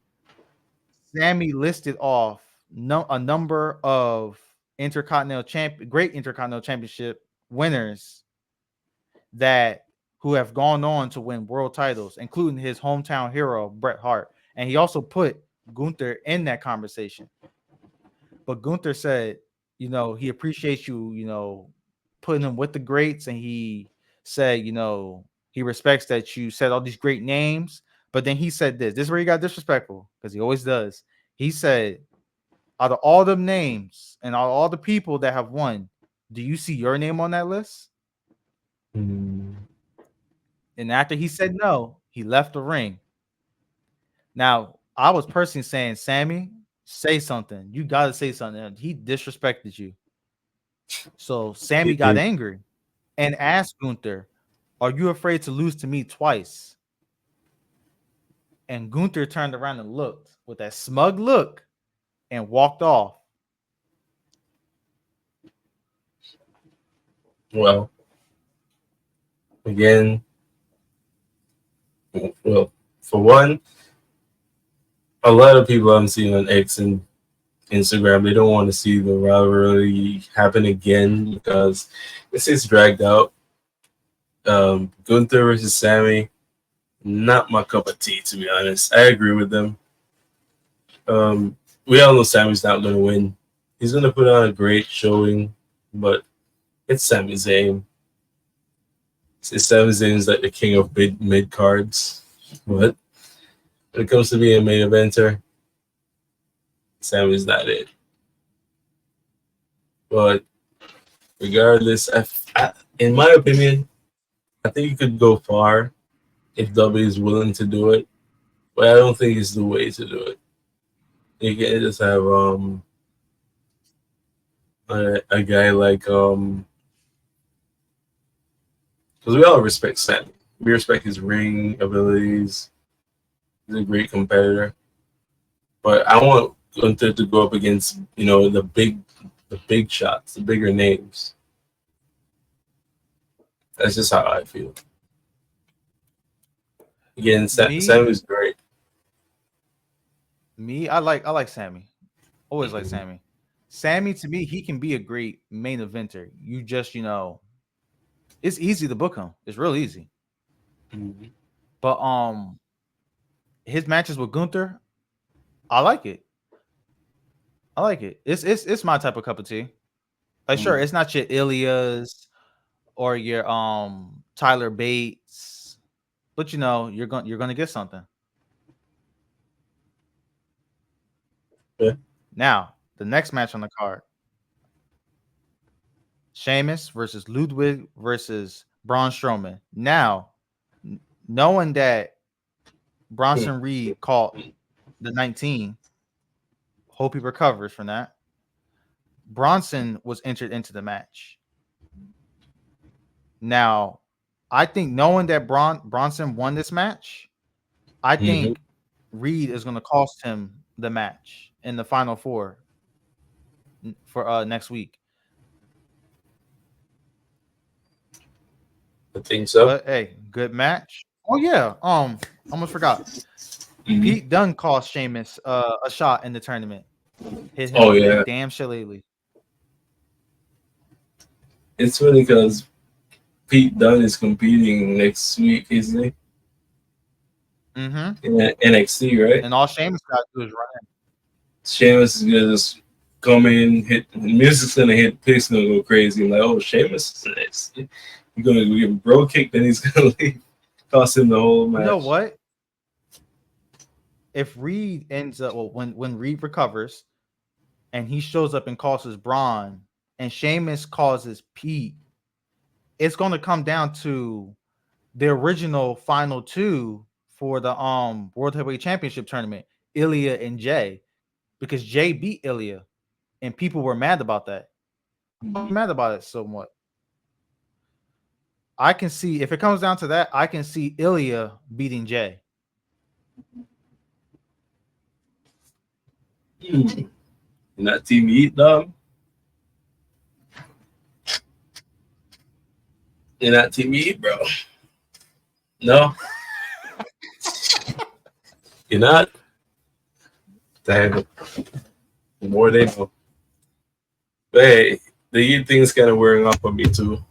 Sammy listed off a number of great intercontinental championship winners that who have gone on to win world titles, including his hometown hero Bret Hart. And he also put Gunther in that conversation. But Gunther said, he appreciates you, putting him with the greats, and he said, he respects that you said all these great names. But then he said this. This is where he got disrespectful because he always does. He said, out of all the names and all the people that have won, do you see your name on that list? Mm. And after he said no, he left the ring. Now, I was personally saying, Sammy, say something. You got to say something. He disrespected you. So He Sammy got did. angry and asked Gunther, are you afraid to lose to me twice? And Gunther turned around and looked with that smug look and walked off. Well, again, well, for one, a lot of people I'm seeing on X and Instagram, they don't want to see the rivalry happen again because it's dragged out. Gunther versus Sammy, not my cup of tea, to be honest. I agree with them. Um, we all know Sammy's not going to win. He's going to put on a great showing, but it's Sami Zayn. Sami Zayn is like the king of mid cards. But when it comes to being a main eventer, Sammy's not it. But regardless, in my opinion, I think you could go far if W is willing to do it, but I don't think it's the way to do it. You can just have a guy like because we all respect Sammy. We respect his ring abilities. He's a great competitor, but I want Gunther to go up against the big shots, the bigger names. That's just how I feel. Again, Sammy's great. I like Sammy. Always like Sammy. Sammy, to me, he can be a great main eventer. You just, it's easy to book him. It's real easy. Mhm. But his matches with Gunther, I like it. I like it. It's my type of cup of tea. Like, sure, it's not your Ilias or your Tyler Bates, but you're gonna get something. Yeah. Now, the next match on the card: Sheamus versus Ludwig versus Braun Strowman. Now, knowing that Bronson Reed caught the 19, hope he recovers from that. Bronson was entered into the match. Now, I think knowing that Bronson won this match, I Mhm. think Reed is going to cost him the match in the final four for next week. I think so. But hey, good match. Oh yeah, almost forgot. Mhm. Pete Dunne cost Sheamus a shot in the tournament. Hit him Oh with that yeah, damn shillelagh. it's funny because Pete Dunne is competing next week, isn't he? Mm-hmm. In NXT, right? And all Sheamus got to do is run Sheamus is gonna just come in, hit the music's gonna hit, picks gonna go crazy. I'm like, oh, Sheamus is next. He's gonna get a bro kick, then he's gonna leave, cost him the whole in. You know match. what? If Reed ends up, well, when Reed recovers and he shows up and causes Braun, and Sheamus causes Pete, it's going to come down to the original final two for the World Heavyweight Championship tournament, Ilya and Jay, because Jay beat Ilya, and people were mad about that. Mad about it somewhat. I can see if it comes down to that, I can see Ilya beating Jay. In that team eat, dog. In that team eat, bro. No, you're not. Damn it. The more they know. But hey, the eat thing's kind of wearing off on me too.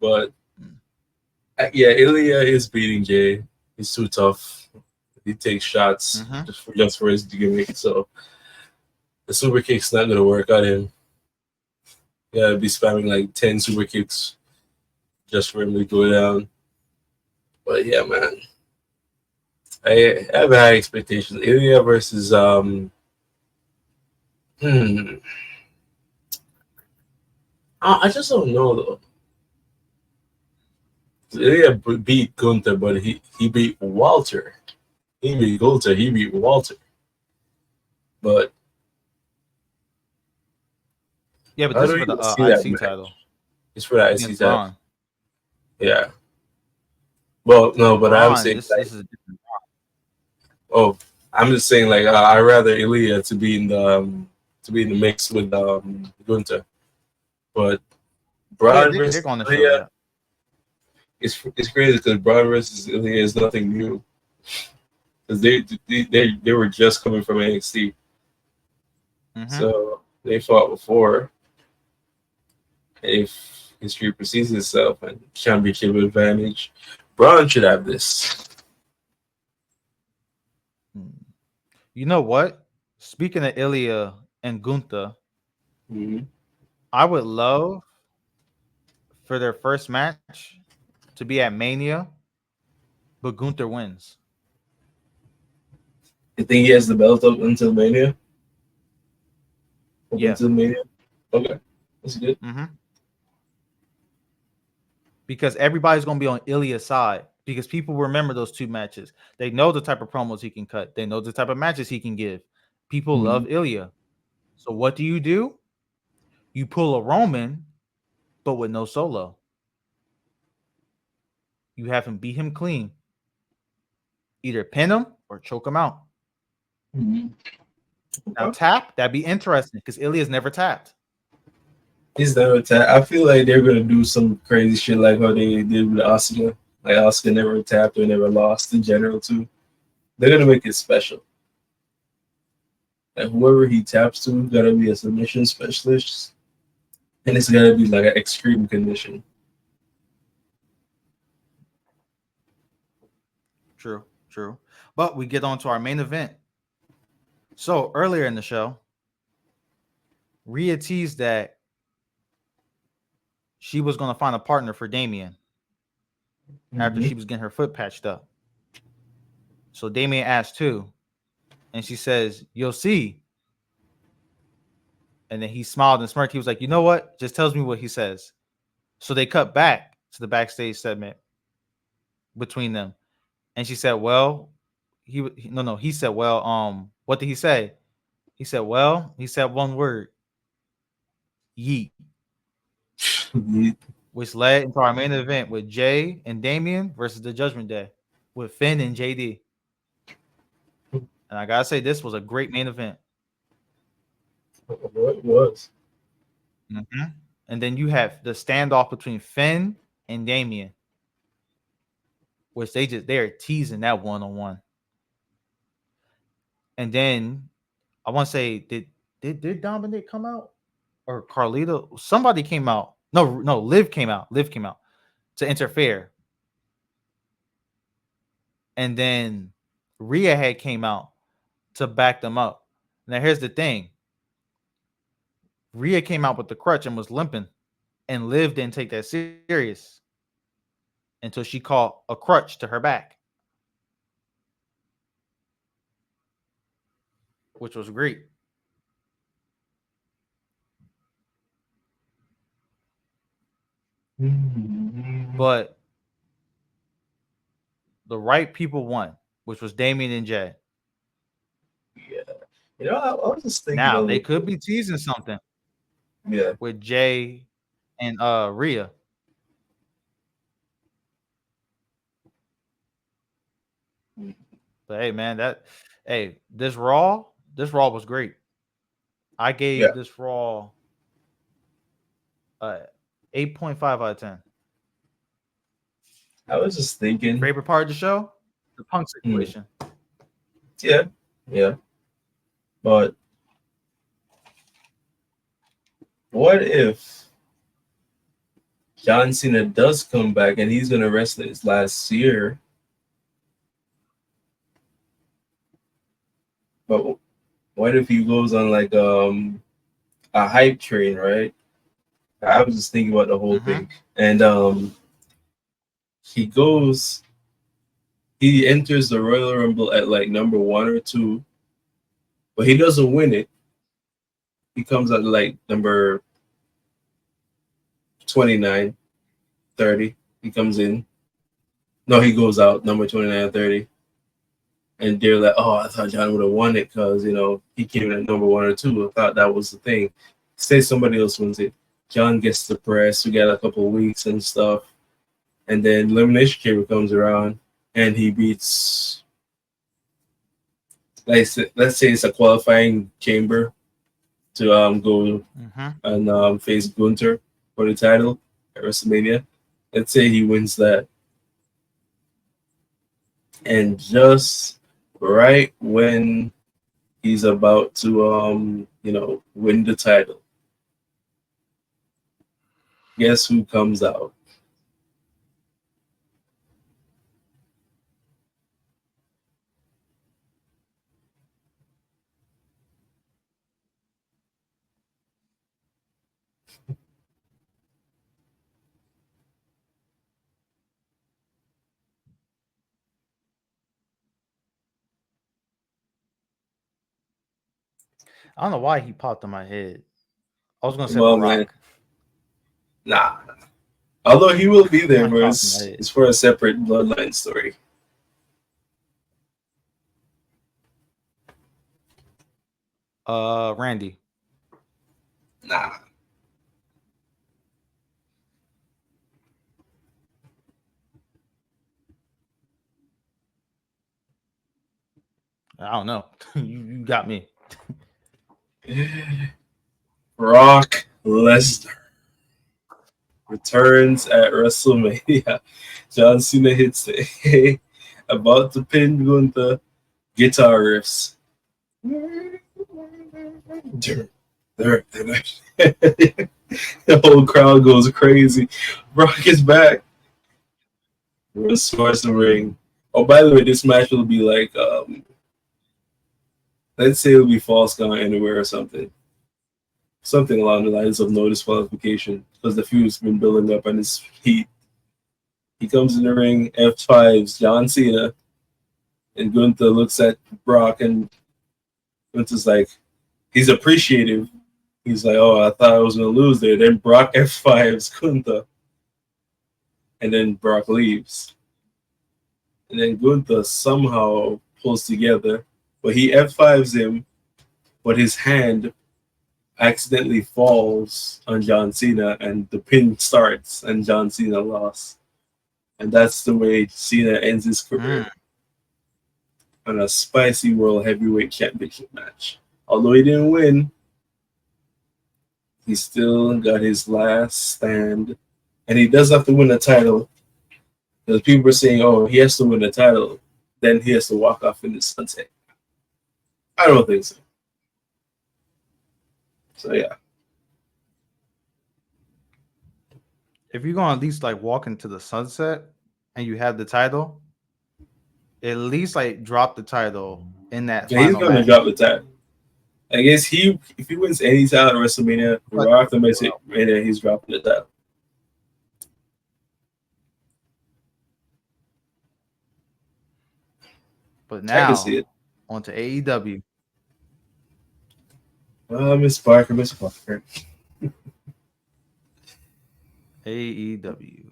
But yeah, Ilya is beating Jay. He's too tough. He takes shots Mm-hmm. just for his gimmick. So the super kick's not gonna work on him. You gotta be spamming like 10 super kicks just for him to go down. But yeah, man. I have high expectations. Ilya versus hmm. I just don't know though. Ilya beat Gunther, but he beat Walter. He beat Gunther, he beat Walter. But Yeah, but how this do is you for the even see that IC match? title It's for the IC against title. Braun. Yeah. Well, no, but I'm Braun, saying this like, is a different. oh, I'm just saying like I rather Ilya to be in the mix with Gunther, but Oh yeah, Braun they're versus going to show Ilya, that. it's crazy because Braun versus Ilya is nothing new because they were just coming from NXT, Mm-hmm. so they fought before. If history repeats itself and championship advantage, Braun should have this. You know what? Speaking of Ilya and Gunther, Mhm. I would love for their first match to be at Mania, but Gunther wins. You think he has the belt up until Mania? Up Yeah. until Mania? Okay, that's good. Mm-hmm. Because everybody's going to be on Ilya's side because people remember those two matches. They know the type of promos he can cut. They know the type of matches he can give. People Mhm. love Ilya. So what do? You pull a Roman, but with no Solo. You have him beat him clean. Either pin him or choke him out. Mhm. Now Okay. tap, that'd be interesting because Ilya's never tapped. He's never attacked. I feel like they're gonna do some crazy shit like how they did with Asuka. Like Asuka never tapped or never lost in general too. They're gonna make it special. Like whoever he taps to gotta be a submission specialist, and it's gotta be like an extreme condition. True, true. But we get on to our main event. So earlier in the show, Rhea teased that she was going to find a partner for Damien after Hmm. she was getting her foot patched up. So Damien asked too, and she says, "You'll see." And then he smiled and smirked. He was like, "You know what? Just tells me what he says." So they cut back to the backstage segment between them, and she said, "Well, no no." He said, "Well, what did he say?" He said, "Well, he said one word, yeet," which led into our main event with Jay and Damien versus the Judgment Day with Finn and JD. And I gotta say, this was a great main event. What was? Mhm. And then you have the standoff between Finn and Damien, which they're teasing that one on one. And then I want to say, did Dominic come out or Carlito? Somebody came out. No, no, Liv came out. Liv came out to interfere, and then Rhea had came out to back them up. Now here's the thing: Rhea came out with the crutch and was limping, and Liv didn't take that serious until she called a crutch to her back, which was great. Mhm. But the right people won, which was Damien and Jay. Yeah. I was just thinking a Now they little could bit. be teasing something Yeah. with Jay and Rhea. But hey, man, this Raw was great. I Yeah. gave this Raw 8.5 out of 10. I was just thinking. Favorite part of the show? The Punk Hmm, situation. yeah. Yeah. But what if John Cena does come back and he's gonna wrestle his last year? But what if he goes on like a hype train, right? I was just thinking about the whole Mm-hmm. thing. And he goes he enters the Royal Rumble at like number one or two, but he doesn't win it. He comes at like number 29, 30. He comes in. No, he goes out number 29, 30. And they're like, oh, I thought John would have won it because, he came in at number one or two. I thought that was the thing. Say somebody else wins it. John gets the press. We got a couple of weeks and stuff. And then Elimination Chamber comes around and he beats, let's say it's a qualifying chamber to go Mm-hmm. and face Gunter for the title at WrestleMania. Let's say he wins that. And just right when he's about to win the title, guess who comes out? I don't know why he popped in my head. I was gonna Come say on, man. Barack. Nah. Although he will be I don't know there, why he but popped in my it's head. for a separate bloodline story. Randy. Nah. I don't know. You got me. Brock Lesnar returns at WrestleMania. John Cena hits the A, about to pin Gunther. Guitar riffs. The whole crowd goes crazy. Brock is back. Restores the ring. Oh, by the way, this match will be like, let's say it'll be false count anywhere or something. Something along the lines of no disqualification because the feud's been building up and it's heat. He comes in the ring, F5s John Cena, and Gunther looks at Brock, and Gunther's like, he's appreciative. He's like, oh, I thought I was going to lose there. Then Brock F5s Gunther, and then Brock leaves. And then Gunther somehow pulls together, but he F5s him, but his hand accidentally falls on John Cena, and the pin starts, and John Cena lost. And that's the way Cena ends his career on a spicy World Heavyweight Championship match. Although he didn't win, he still got his last stand, and he does have to win the title. Because people are saying, "Oh, he has to win the title, then he has to walk off in the sunset." I don't think so. So yeah, If you're gonna at least like walk into the sunset and you have the title, at least like drop the title in that yeah, he's final gonna drop match. the title. I guess if he wins any title at WrestleMania, But right after WrestleMania, he's dropping the title. I can see now it. onto AEW. Miss Parker, AEW.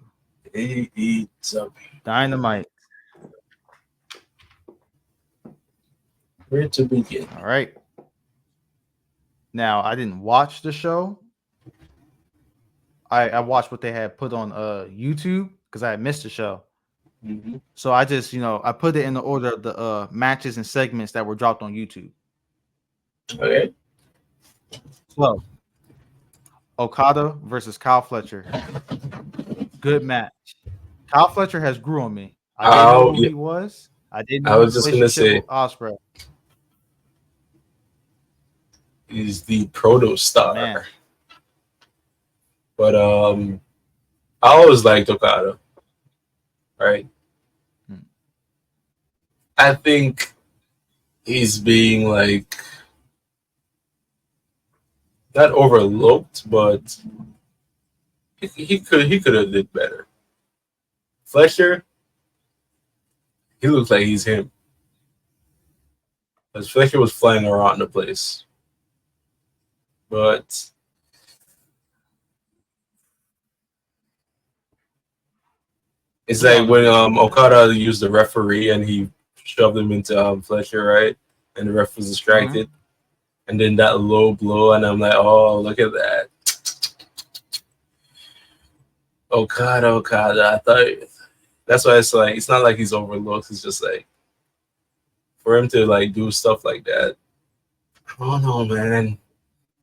AEW. Dynamite. Where to begin? All right. Now I didn't watch the show. I watched what they had put on YouTube because I had missed the show. Mm-hmm. So I just, I put it in the order of the matches and segments that were dropped on YouTube. Okay. So Okada versus Kyle Fletcher. Good match. Kyle Fletcher has grew on me. I didn't know who Yeah, he was. I didn't I know his was just gonna relationship say with Osprey. he's the proto But star, man, but I always liked Okada. Right. hmm, I think he's being like not overlooked, but he could have did better. Fletcher, he looks like he's him. Because Fletcher was flying around the place. But it's he like on a when mission, man. Okada used the referee and he shoved him into Fletcher, right? And the ref was Hmm. distracted. And then that low blow, and I'm like, oh, look at that. Okada. I thought that's why it's like it's not like he's overlooked. It's just like for him to like do stuff like that. Oh no, man,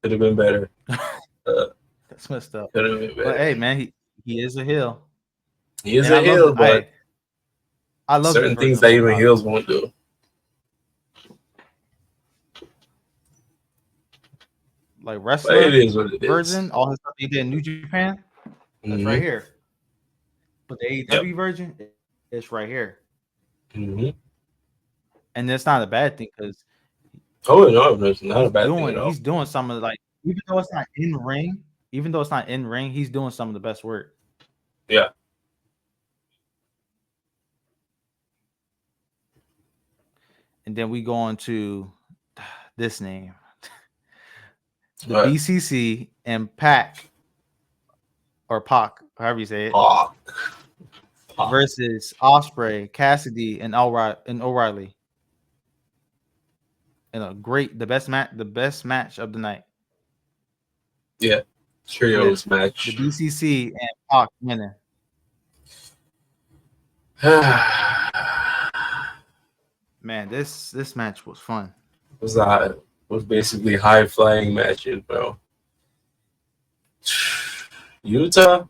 could have been better. Uh, That's messed up. could have been But better. hey, man, he is a heel, He is and I a love heel, the but I love this certain version things of that even Okada. heels won't do. Like But it wrestler is what it is. version, all his stuff he did in New Japan, that's right Mm-hmm. here. But the Yep. AEW version, it's right here, Mm-hmm. and that's not a bad thing because Oh no, it's not a bad thing at all. he's doing some of like even though it's not in ring, he's doing some of the best work. Yeah. And then we go on to this name. the But BCC and Pac or Pac, however you say it, Hawk. Hawk. versus Osprey, Cassidy, and O'Reilly in the best match of the night Yeah. with Trios the match. BCC and Pac winning. Man, this match was fun. Was basically high flying matches, bro. Utah.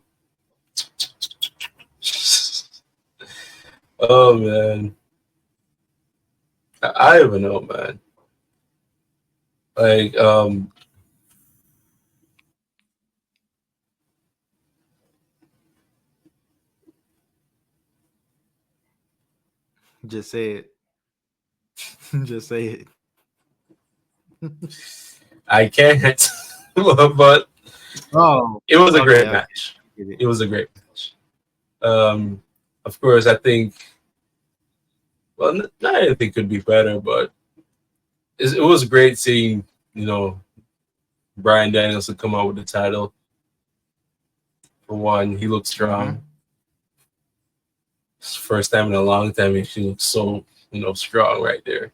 Oh man, I don't even know, man. Like, Just say it. Just say it. I can't, but Oh, it was a great okay. match. Get it. It was a great match. Of course, I think. Well, not anything could be better, but it was great seeing Brian Danielson come out with the title. For one, he looked strong. It's the first time in a long time he looks so strong right there.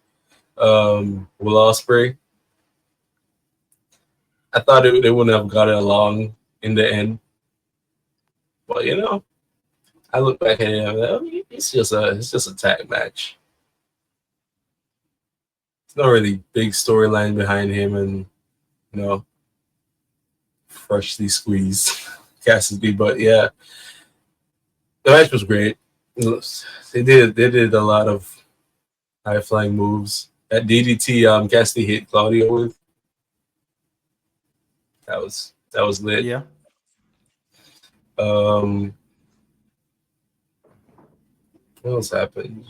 Will Ospreay, I thought they wouldn't have got it along in the end, but I look back at it and I'm like, oh, it's just a tag match. It's not really big storyline behind him, and you know freshly squeezed Cassidy, but yeah, the match was great. They did a lot of high flying moves. That DDT Cassidy hit Claudio with, that was lit. Yeah. Um, what else happened?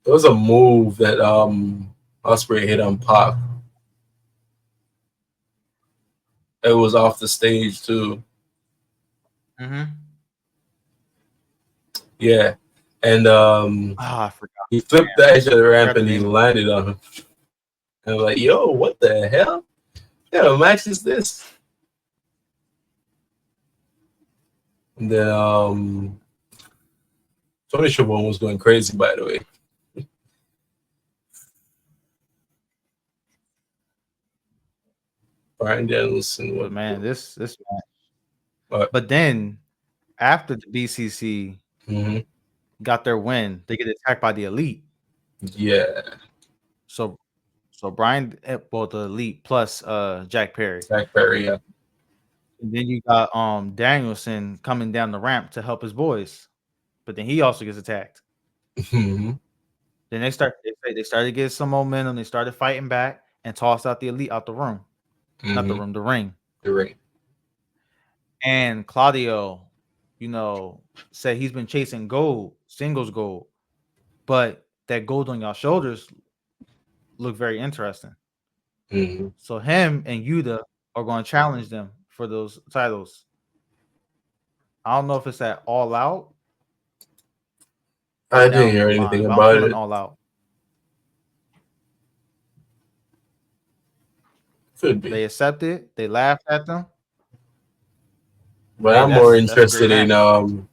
There was a move that Osprey hit on Pac. It was off the stage too. Mm-hmm. Yeah, and Ah, I forgot. he flipped the edge of the ramp Forgot the and he name of landed on him. And I'm like, yo, what the hell? Yeah, what match is this? And then Tony Schiavone was going crazy, by the way. Brian Danielson, But man, this what? but then after the BCC Mm-hmm. got their win, they get attacked by the Elite. Yeah, So Brian, well, the Elite plus Jack Perry. Jack Perry. Yeah. And then you got Danielson coming down the ramp to help his boys, but then he also gets attacked. Mm-hmm. Then they started to get some momentum. They started fighting back and tossed out the Elite out the room, not the Mm-hmm. room, the ring. The ring. And Claudio, said he's been chasing gold, singles gold, but that gold on y'all shoulders look very interesting. Mm-hmm. So him and Yuta are going to challenge them for those titles. I don't know if it's at All Out or I didn't down hear the line, anything but I'm about feeling it. All Out. Could be, They accepted. They laughed at them. but Hey, that's a great match.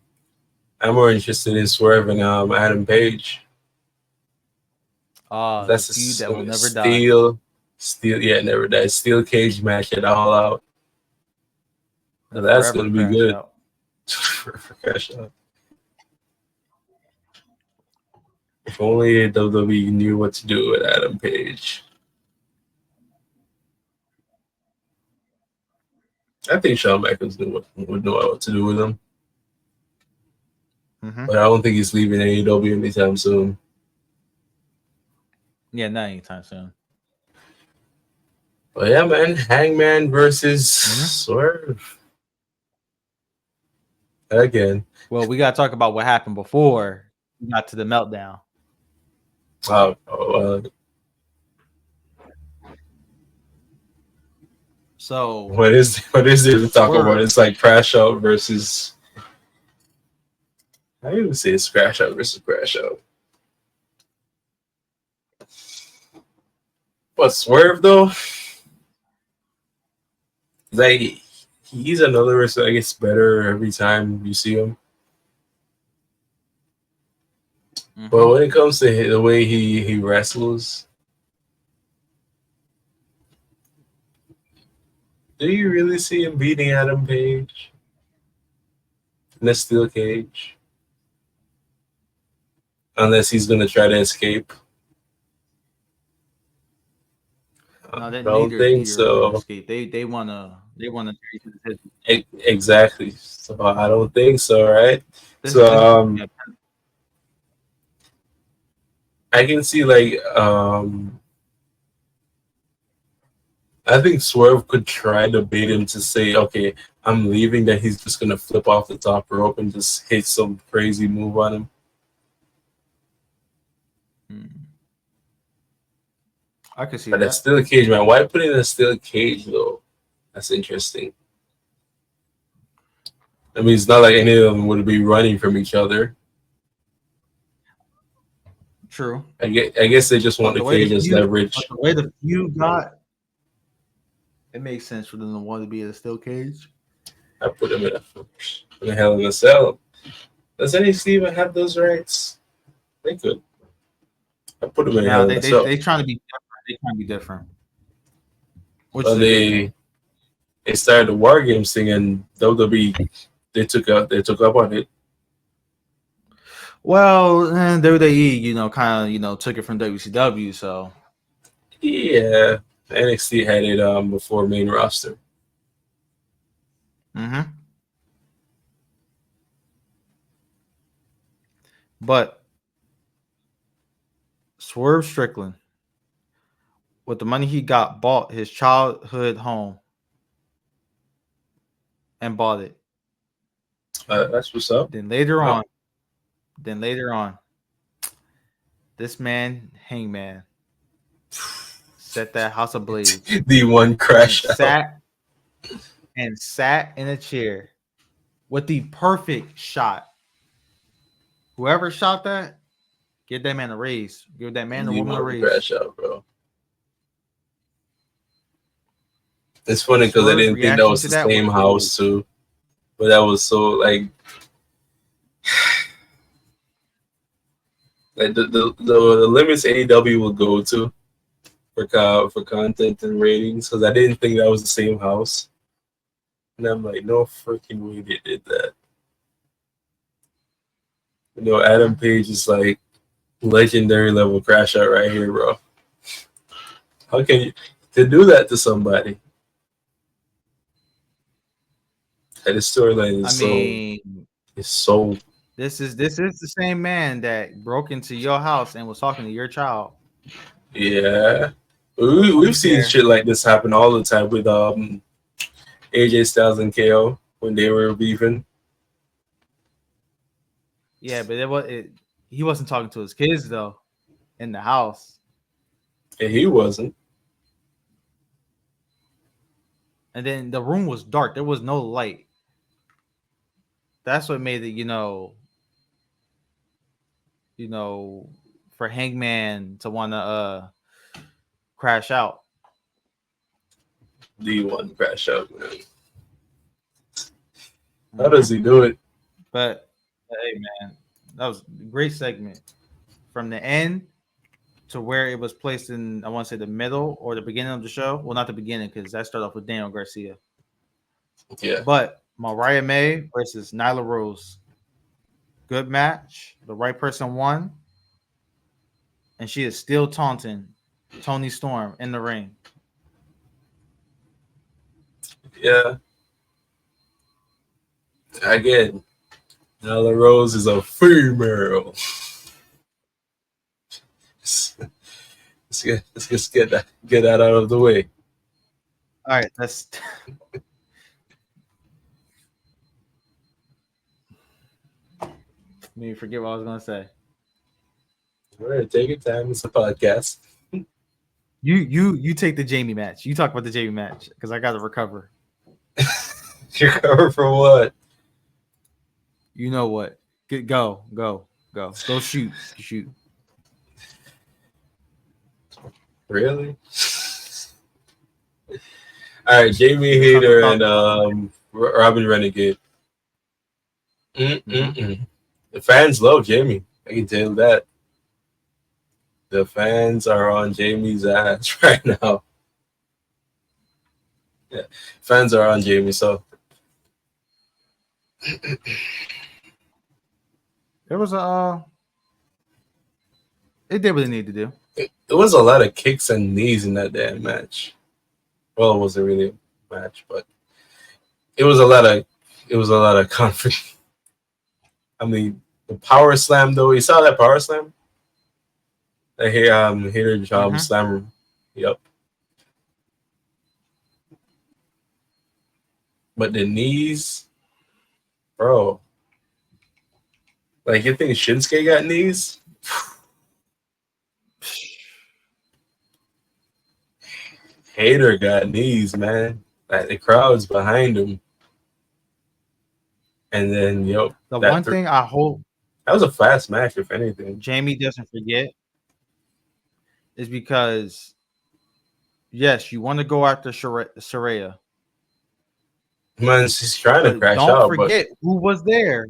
I'm more interested in Swerve and Adam Page. The That's feud that will a never die. steel. Yeah, never died. Steel cage match at All Out. The That's forever gonna be crash good. out. For Crash Out. If only WWE knew what to do with Adam Page. I think Shawn Michaels would know what to do with him, Mm-hmm. but I don't think he's leaving AEW anytime soon. Yeah, not anytime soon. But yeah, man, Hangman versus Mm-hmm. Swerve again. Well, we got to talk about what happened before we got to the meltdown. Oh, So what is there to talk about? Swerve, It's like Crash Out versus. I even say it's Crash Out versus Crash Out. But Swerve though, Like he's another wrestler that gets better every time you see him. But Mm-hmm. when it comes to the way he wrestles, do you really see him beating Adam Page in a steel cage? Unless he's gonna try to escape. No, I that don't think neither are gonna so. escape. They wanna carry to the decision. Exactly. So I don't think so, right? This So this yeah, I can see like I think Swerve could try to bait him to say, okay, I'm leaving, that he's just gonna flip off the top rope and just hit some crazy move on him. mm, I could see But that's that. still a cage, man. Why put it in a steel cage though? That's interesting. I mean, it's not like any of them would be running from each other. True. I guess they just want But the the way the cage as feud, but leverage. the way the feud got, it makes sense for them to want to be in a steel cage. I put him in a Hell in a Cell. Does NXT even have those rights? They could. I put him in a Now Hell in they a they Cell. they trying to be different. They trying to be different, which But is a good thing. they started the War Games thing, and WWE they took up on it. Well, and WWE, kind of, took it from WCW. So, Yeah, NXT had it before main roster. hmm but Swerve Strickland, with the money he got, bought his childhood home and bought it. That's what's up. Then later Wow. on, then later on, this man, Hangman, set that house ablaze The one and crash out. sat in a chair with the perfect shot. Whoever shot that, give that man a raise. Give that man or The woman a one raise. crash out, bro. It's funny because I Swerve's didn't think that reaction was to the that was same gold. house too, but that was so like the limits AEW will go to for content and ratings, because I didn't think that was the same house, and I'm like, no freaking way they did that. Adam Mhm. Page is like legendary level crash out right here, bro. How can you to do that to somebody? And the storyline I is so mean, is so this is the same man that broke into your house and was talking to your child. yeah. So to We've be seen fair, shit like this happen all the time with AJ Styles and KO when they were beefing, yeah, but he wasn't talking to his kids though in the house, and he wasn't. and then the room was dark. There was no light. That's what made it, you know, for Hangman to want to crash out. The one crash out, man. How does Hmm he do it? But hey, man, that was a great segment from the end to where it was placed in. I want to say the middle or the beginning of the show. Well, not the beginning because that started off with Daniel Garcia, Yeah, but Mariah May versus Nyla Rose. Good match. The right person won, and she is still taunting Tony Storm in the ring. yeah. Again, Nyla Rose is a female. Let's get that out of the way. All right, that's. Me forget what I was gonna say. All right, take your time. It's a podcast. You take the Jamie match. You talk about the Jamie match because I got to recover. You cover for what? You know what? Go shoot. Really? All right, Jamie There's something Hayter about and that one. Robin Renegade. Mm-hmm. Mm-mm-mm. The fans love Jamie. I can tell you that. The fans are on Jamie's ass right now. Yeah, fans are on Jamie. So It was a. It did what it needed to do. it was a lot of kicks and knees in that damn match. Well, it wasn't really a match, but it was a lot of conflict. I mean, the power slam though. You saw that power slam? I hear Hater Mm-hmm. slammer. Yep. But the knees, bro. Like you think Shinsuke got knees? Hater got knees, man. Like the crowd's behind him. And then The one thing I hope that was a fast match, if anything. Jamie doesn't forget is because yes, you want to go after Saraya, Man, she's trying to but crash don't out, but forget who was there.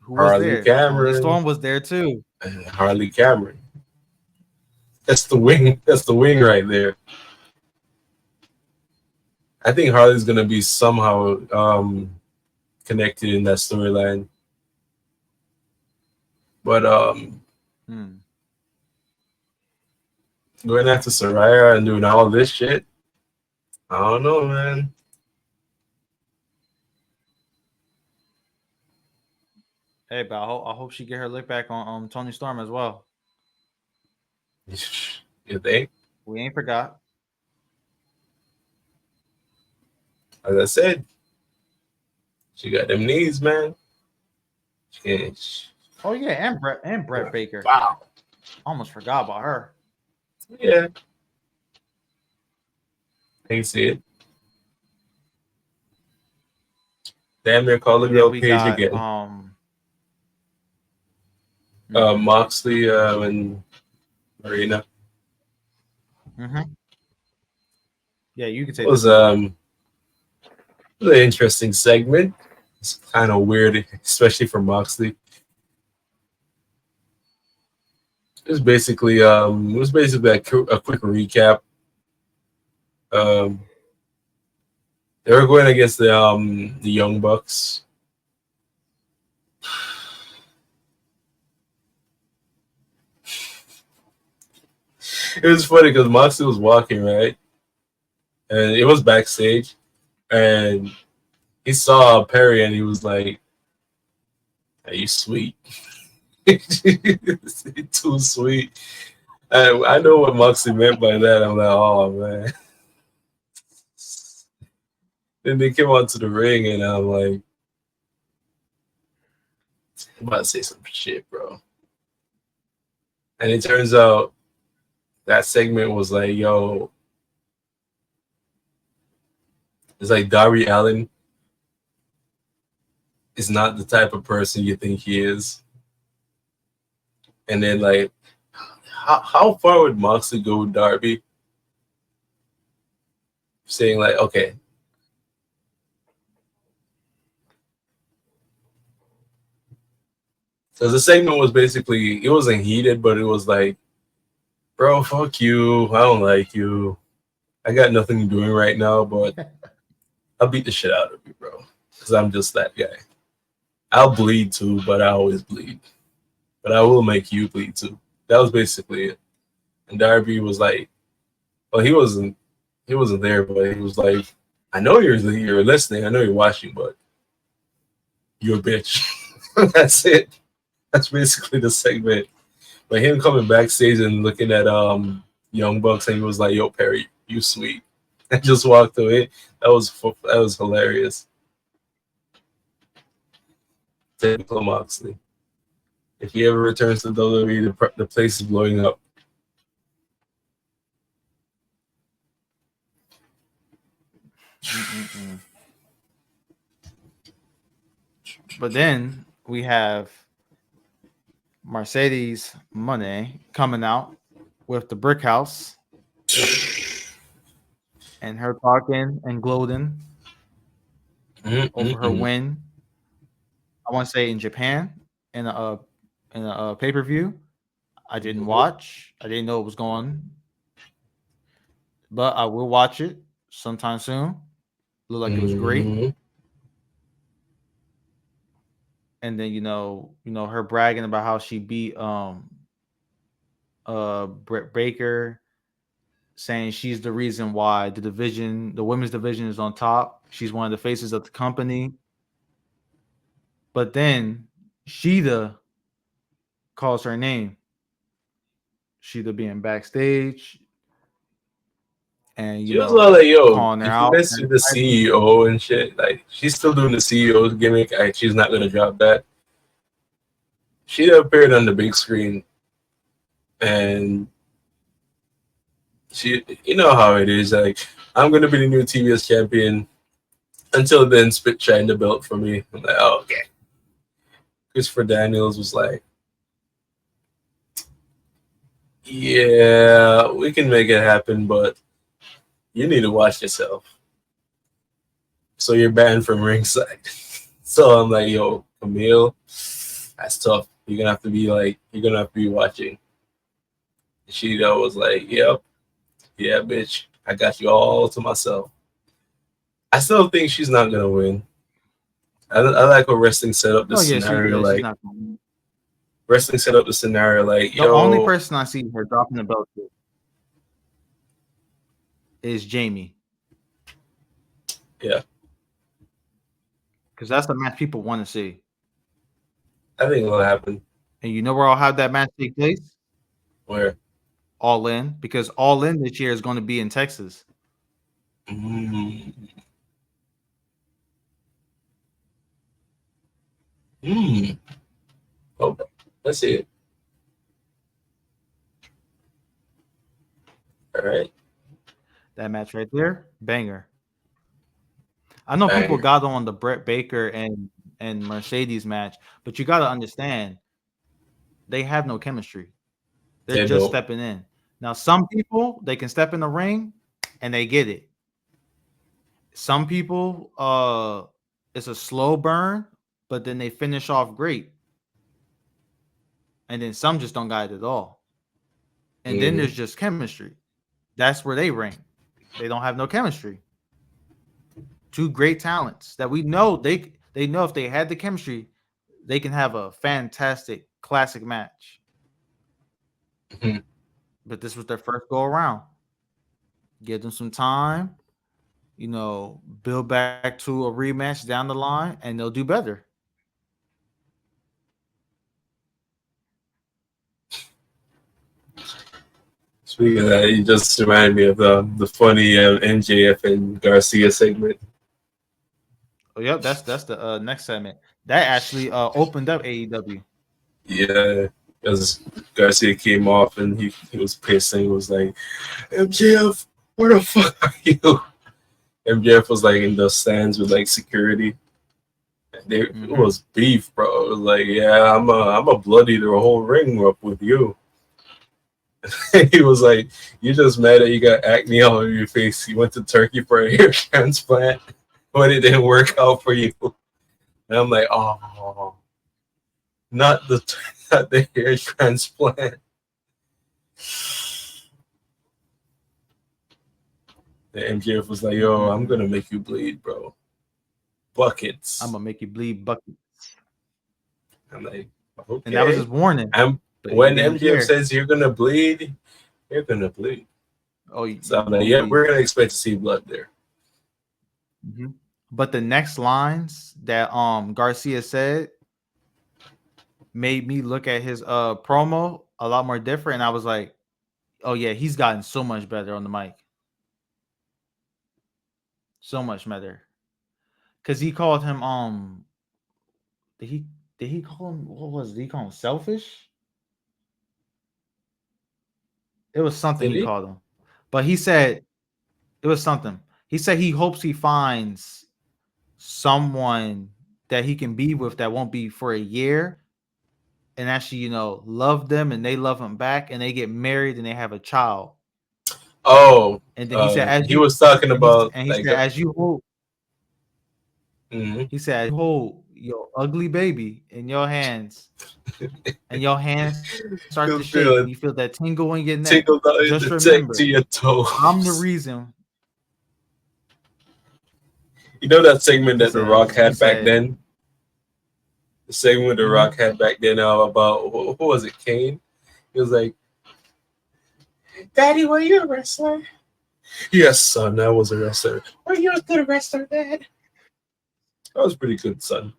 Who was Harley there? Tony Cameron, Storm was there too. Harley Cameron. That's the wing. That's the wing right there. I think Harley's gonna be somehow connected in that storyline. But Hmm. going after Soraya and doing all this shit, I don't know, man. Hey, but I hope she get her lick back on Tony Storm as well. You think? We ain't forgot. As I said, she got them knees, man. She can't. Oh yeah, and Brett Baker. Wow. Almost forgot about her. Yeah, I can see it. Damn near call the And then girl we Page got again. mhm, Moxley and Marina mhm. Yeah, you can take was this one. an interesting segment. It's kind of weird, especially for Moxley. It was basically a quick recap. Um, they were going against the Young Bucks. It was funny because Moxley was walking right, and it was backstage, and he saw Perry, and he was like, "Are you sweet? Too sweet." And I know what Moxley meant by that. I'm like, "Oh man." Then they came onto the ring, and I'm like, "I'm about to say some shit, bro." And it turns out that segment was like, "Yo, it's like Darby Allin is not the type of person you think he is." And then like, how far would Moxley go with Darby? Saying like, okay, so the segment was basically it wasn't heated, but it was like, bro, fuck you. I don't like you. I got nothing doing right now, but I'll beat the shit out of you, bro. Because I'm just that guy. I'll bleed too, but I always bleed. But I will make you bleed too. That was basically it. And Darby was like, well, he wasn't there, but he was like, I know you're listening, I know you're watching, but you're a bitch. That's it. That's basically the segment. But him coming backstage and looking at Young Bucks and he was like, "Yo, Perry, you sweet," and just walked away. That was hilarious. Typical Moxley. If he ever returns to WWE, the place is blowing up. Mm-mm-mm. But then we have Mercedes Money coming out with the Brick House. and her talking and gloating over her Mm-mm-mm. win. I want to say in Japan in a pay per view. I didn't Mhm. watch. I didn't know it was going, but I will watch it sometime soon. Looked like it was great. Mhm. And then her bragging about how she beat Britt Baker, saying she's the reason why the women's division is on top. She's one of the faces of the company. But then Sheeta calls her name. Sheeta being backstage and She was all like, "Yo, calling her if you out. mess with the CEO and shit, like she's still doing the CEO gimmick. Like, she's not gonna drop that." She appeared on the big screen, and you know how it is. Like, I'm gonna be the new TBS champion. Until then, Spit shined the belt for me. I'm like, oh, okay. Christopher Daniels was like, yeah, we can make it happen, but you need to watch yourself. So you're banned from ringside. So I'm like, yo, Camille, that's tough. You're gonna have to be watching. She was like, yep, yeah, bitch, I got you all to myself. I still think she's not gonna win. I like how wrestling set up Oh this scenario. she's Like, not gonna win. wrestling set up the scenario like, The only yo, person I see her dropping the belt to is Jamie. yeah, Because that's the match people want to see. I think it'll happen. And you know where I'll have that match take place? Where, All In. Because All In this year is going to be in Texas. mm, mm, oh, let's see it. All right, That match right there, banger. I know people banger. got on the Brett Baker and Mercedes match, but you got to understand they have no chemistry. They're They just don't. stepping in. Now, some people they can step in the ring and they get it. Some people, it's a slow burn, but then they finish off great. And then some just don't got it at all. And then Hmm. there's just chemistry. That's where they rank. They don't have no chemistry. Two great talents that we know they know if they had the chemistry, they can have a fantastic classic match. Hmm. But this was their first go around. Give them some time, build back to a rematch down the line, and they'll do better. Speaking of that, you just reminded me of the funny MJF and Garcia segment. Oh, yep, that's the next segment. That actually opened up AEW. Yeah, because Garcia came off and he was pissed and he was like, MJF, where the fuck are you? MJF was like in the stands with like security. It Mm-hmm. was beef, bro. It was like, yeah, I'm a bloody the whole ring up with you. He was like, you just mad that you got acne all over your face. You went to Turkey for a hair transplant, but it didn't work out for you. And I'm like, oh, not the not the hair transplant. The MJF was like, yo, I'm Mm-mm-mm. gonna make you bleed, bro. I'm Buckets. gonna make you bleed bucket, I'm like, and that was okay. his warning. I'm But he when didn't MJF care. says you're gonna bleed, you're gonna bleed. Oh, So you I'm like, gonna yeah, bleed. we're gonna expect to see blood there. Hmm. But the next lines that Garcia said made me look at his promo a lot more different. And I was like, oh yeah, he's gotten so much better on the mic, so much better. Because he called him did he did he call him what was it? Did he call him selfish? It was something Did he he? called him, but he said it was something. He said he hopes he finds someone that he can be with that won't be for a year and actually love them and they love him back and they get married and they have a child. Oh, And then he said, he was talking about and he like said, as you hold, mhm. he said, as you hold your ugly baby in your hands, and your hands start to shake, and You you feel feel that it tingle in your neck. tingle Just down the remember, tech to your I'm the toes. reason. You know that segment that The Rock He had back said, then? The segment The Rock mm-hmm. had back then about who was it, Kane? He was like, Daddy, were you a wrestler? Yes, son, I was a wrestler. Were you a good wrestler, Dad? That was pretty good, son.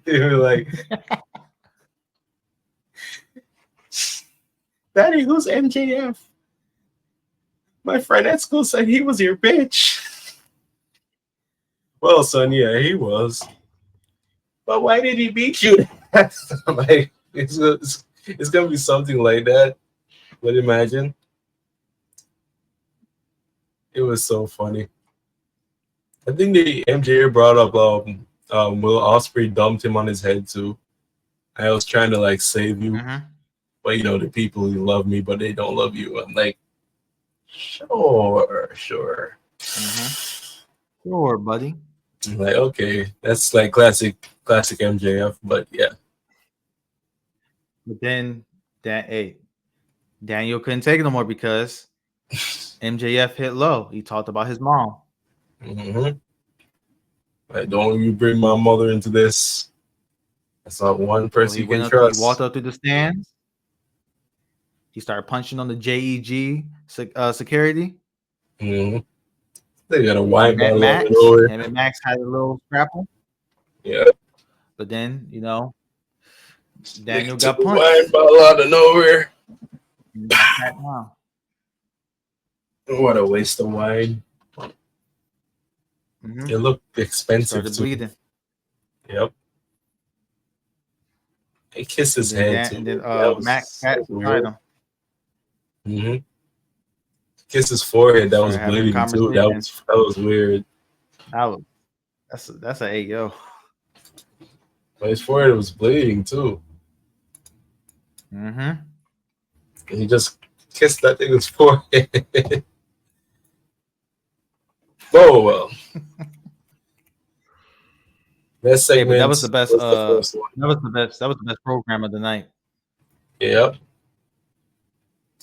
They were like, Daddy, who's MJF? My friend at school said he was your bitch. Well, son, yeah, he was. But why did he beat you? Like, it's gonna be something like that. But imagine, it was so funny. I think the MJ brought up Will Osprey dumped him on his head too. I was trying to like save you, Mm-hmm. but you know the people who love me, but they don't love you. I'm like, sure, sure. Mm-hmm. Sure, buddy. I'm like, okay, that's like classic MJF. But yeah, But then that Daniel couldn't take it no more because MJF hit low. He talked about his mom. hmm like don't you bring my mother into this. That's not one So person he you can went up to, he walked trust. up to the stands. He started punching on the JEG security. hmm They got a He wine met bottle out of Max. nowhere. Him and Max had a little scrapple. Yeah, But then, they Daniel took got a wine punched. bottle out of nowhere. And he got sat down. What a waste of wine. Mm-hmm. It looked He expensive started too. bleeding. Yep. He kissed And his then head that and then too. That Max was that sat was beside weird. him. hmm Kissed his forehead. That was Started having a bleeding too. That conversation. was weird. That was that's a hey yo. But his forehead was bleeding too. Mm-hmm. And he just kissed that nigga's forehead. Oh well. That Hey, but that was the segment best was the first one. that was the best program of the night. Yep.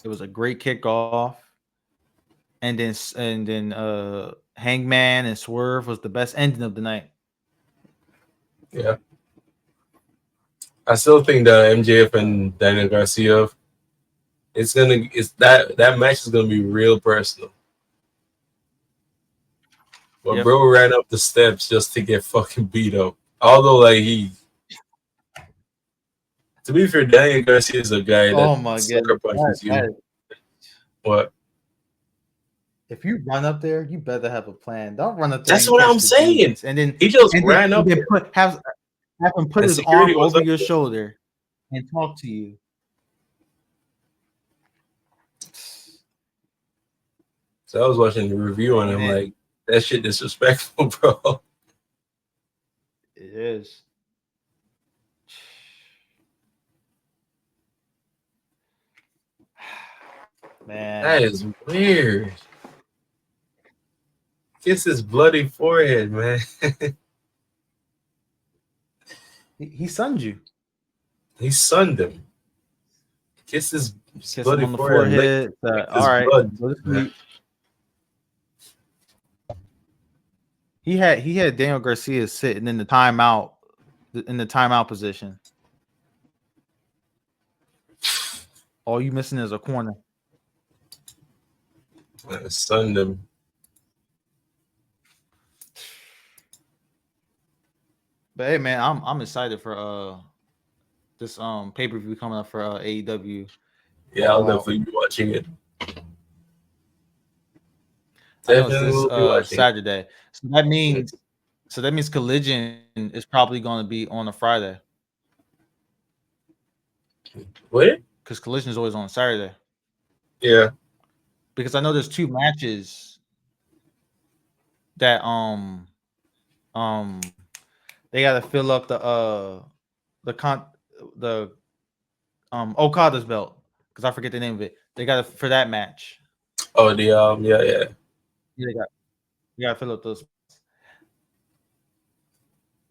It was a great kickoff. And then Hangman and Swerve was the best ending of the night. Yeah. I still think that MJF and Daniel Garcia, it's that match is gonna be real personal. But Yep. bro ran up the steps just to get fucking beat up. Although like he to be fair, Daniel Garcia is a guy that Oh my sucker goodness. punches you. What? If you run up there, you better have a plan. Don't run up there That's and what catch I'm the saying. beatings, and then He just ran up there, have him put and his arm security was over up your there. shoulder and talk to you. So I was watching the review, and And I'm then like, that shit disrespectful, bro. it is. That Man, is weird. Kiss his bloody forehead, man. he sunned you. He sunned him. Kissed his Kiss him bloody on the forehead, forehead. licked All his right, blood, go to man. sleep. He had Daniel Garcia sitting in the timeout position. All you missing is a corner. Sunned him. But hey, man, I'm excited for this pay per view coming up for AEW Yeah, I'll All Out. definitely be watching it. I know it's Definitely this will be watching it. Saturday, so that means Collision is probably going to be on a Friday What? because Collision is always on a Saturday. Yeah. Because I know there's two matches that they got to fill up the the Okada's belt. because I forget the name of it. They got it for that match. Oh, the yeah, yeah. Yeah, they got to fill up those.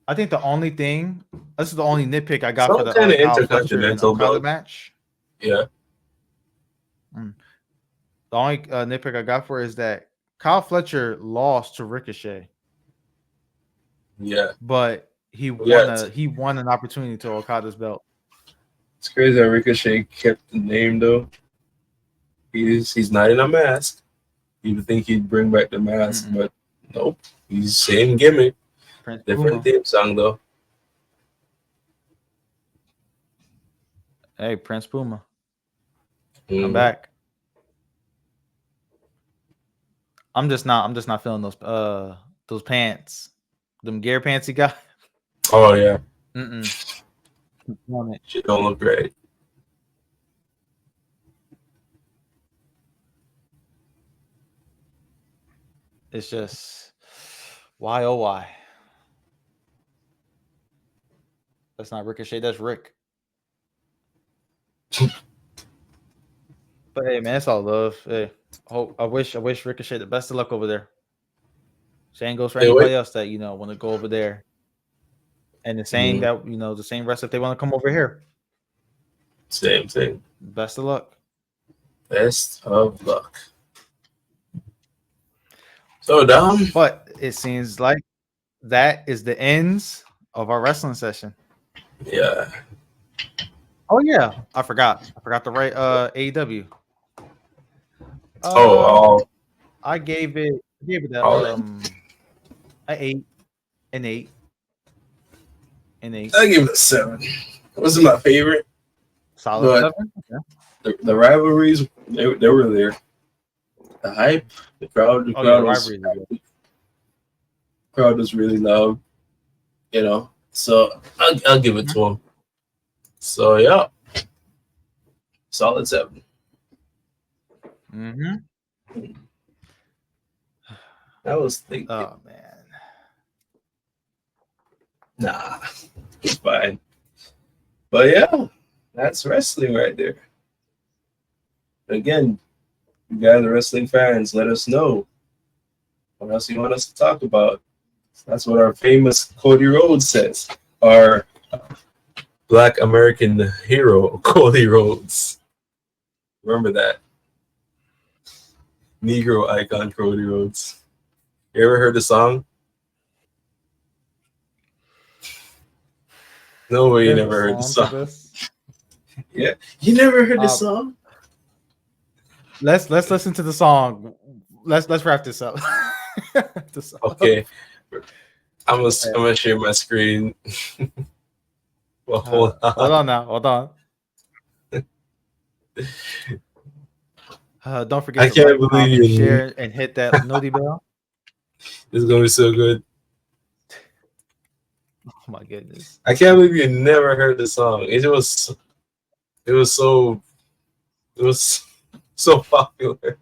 I think the only thing, this is the only nitpick I got for Some the kind of Kyle Fletcher and intercontinental Okada belt. match. Yeah. Mm. The only nitpick I got for it is that Kyle Fletcher lost to Ricochet, Yeah. but Yeah. he won an opportunity to Okada's belt. It's crazy that Ricochet kept the name though. He's not in a mask. You would think he'd bring back the mask, Mm-mm. but nope. He's same gimmick, Prince different Puma. theme song though. Hey, Prince Puma, come Mm. back. I'm just not feeling those pants, them gear pants he got. Oh yeah, Mm-mm. On it. she don't look great. It's just why oh why. That's not Ricochet. That's Rick. But hey, man, it's all love. Hey, I wish Ricochet the best of luck over there. Same goes for Hey, wait. anybody else that want to go over there, and the same Mm. that the same rest if they want to come over here. Same thing. Best of luck. Best of luck. So Dom. But it seems like that is the ends of our wrestling session. Yeah. Oh yeah, I forgot. I forgot to write AEW. Oh, I gave it the all in. I 8 and 8. I give it a 7. It wasn't my favorite, Solid but 7. the rivalries they were there. The hype, the crowd Oh yeah, the was rivalry is good. crowd was really loud. So I'll give it to him. So yeah, solid 7. Mm-hmm. I was thinking, Oh man. nah, it's fine. But yeah, that's wrestling right there. Again, you guys are wrestling fans. Let us know what else you want us to talk about. That's what our famous Cody Rhodes says. Our Black American hero, Cody Rhodes. Remember that. Negro icon, Cody Rhodes. You ever heard the song? No way you There's a never heard the song to song. this. Yeah. You never heard the song? Let's listen to the song. Let's wrap this up. Okay. I'm gonna share my screen. Well, hold on. Hold on now. Hold on. Don't forget I to can't like, believe comment, you. share, and hit that noti bell. This is gonna be so good. Oh my goodness! I can't believe you never heard the song. It was so popular.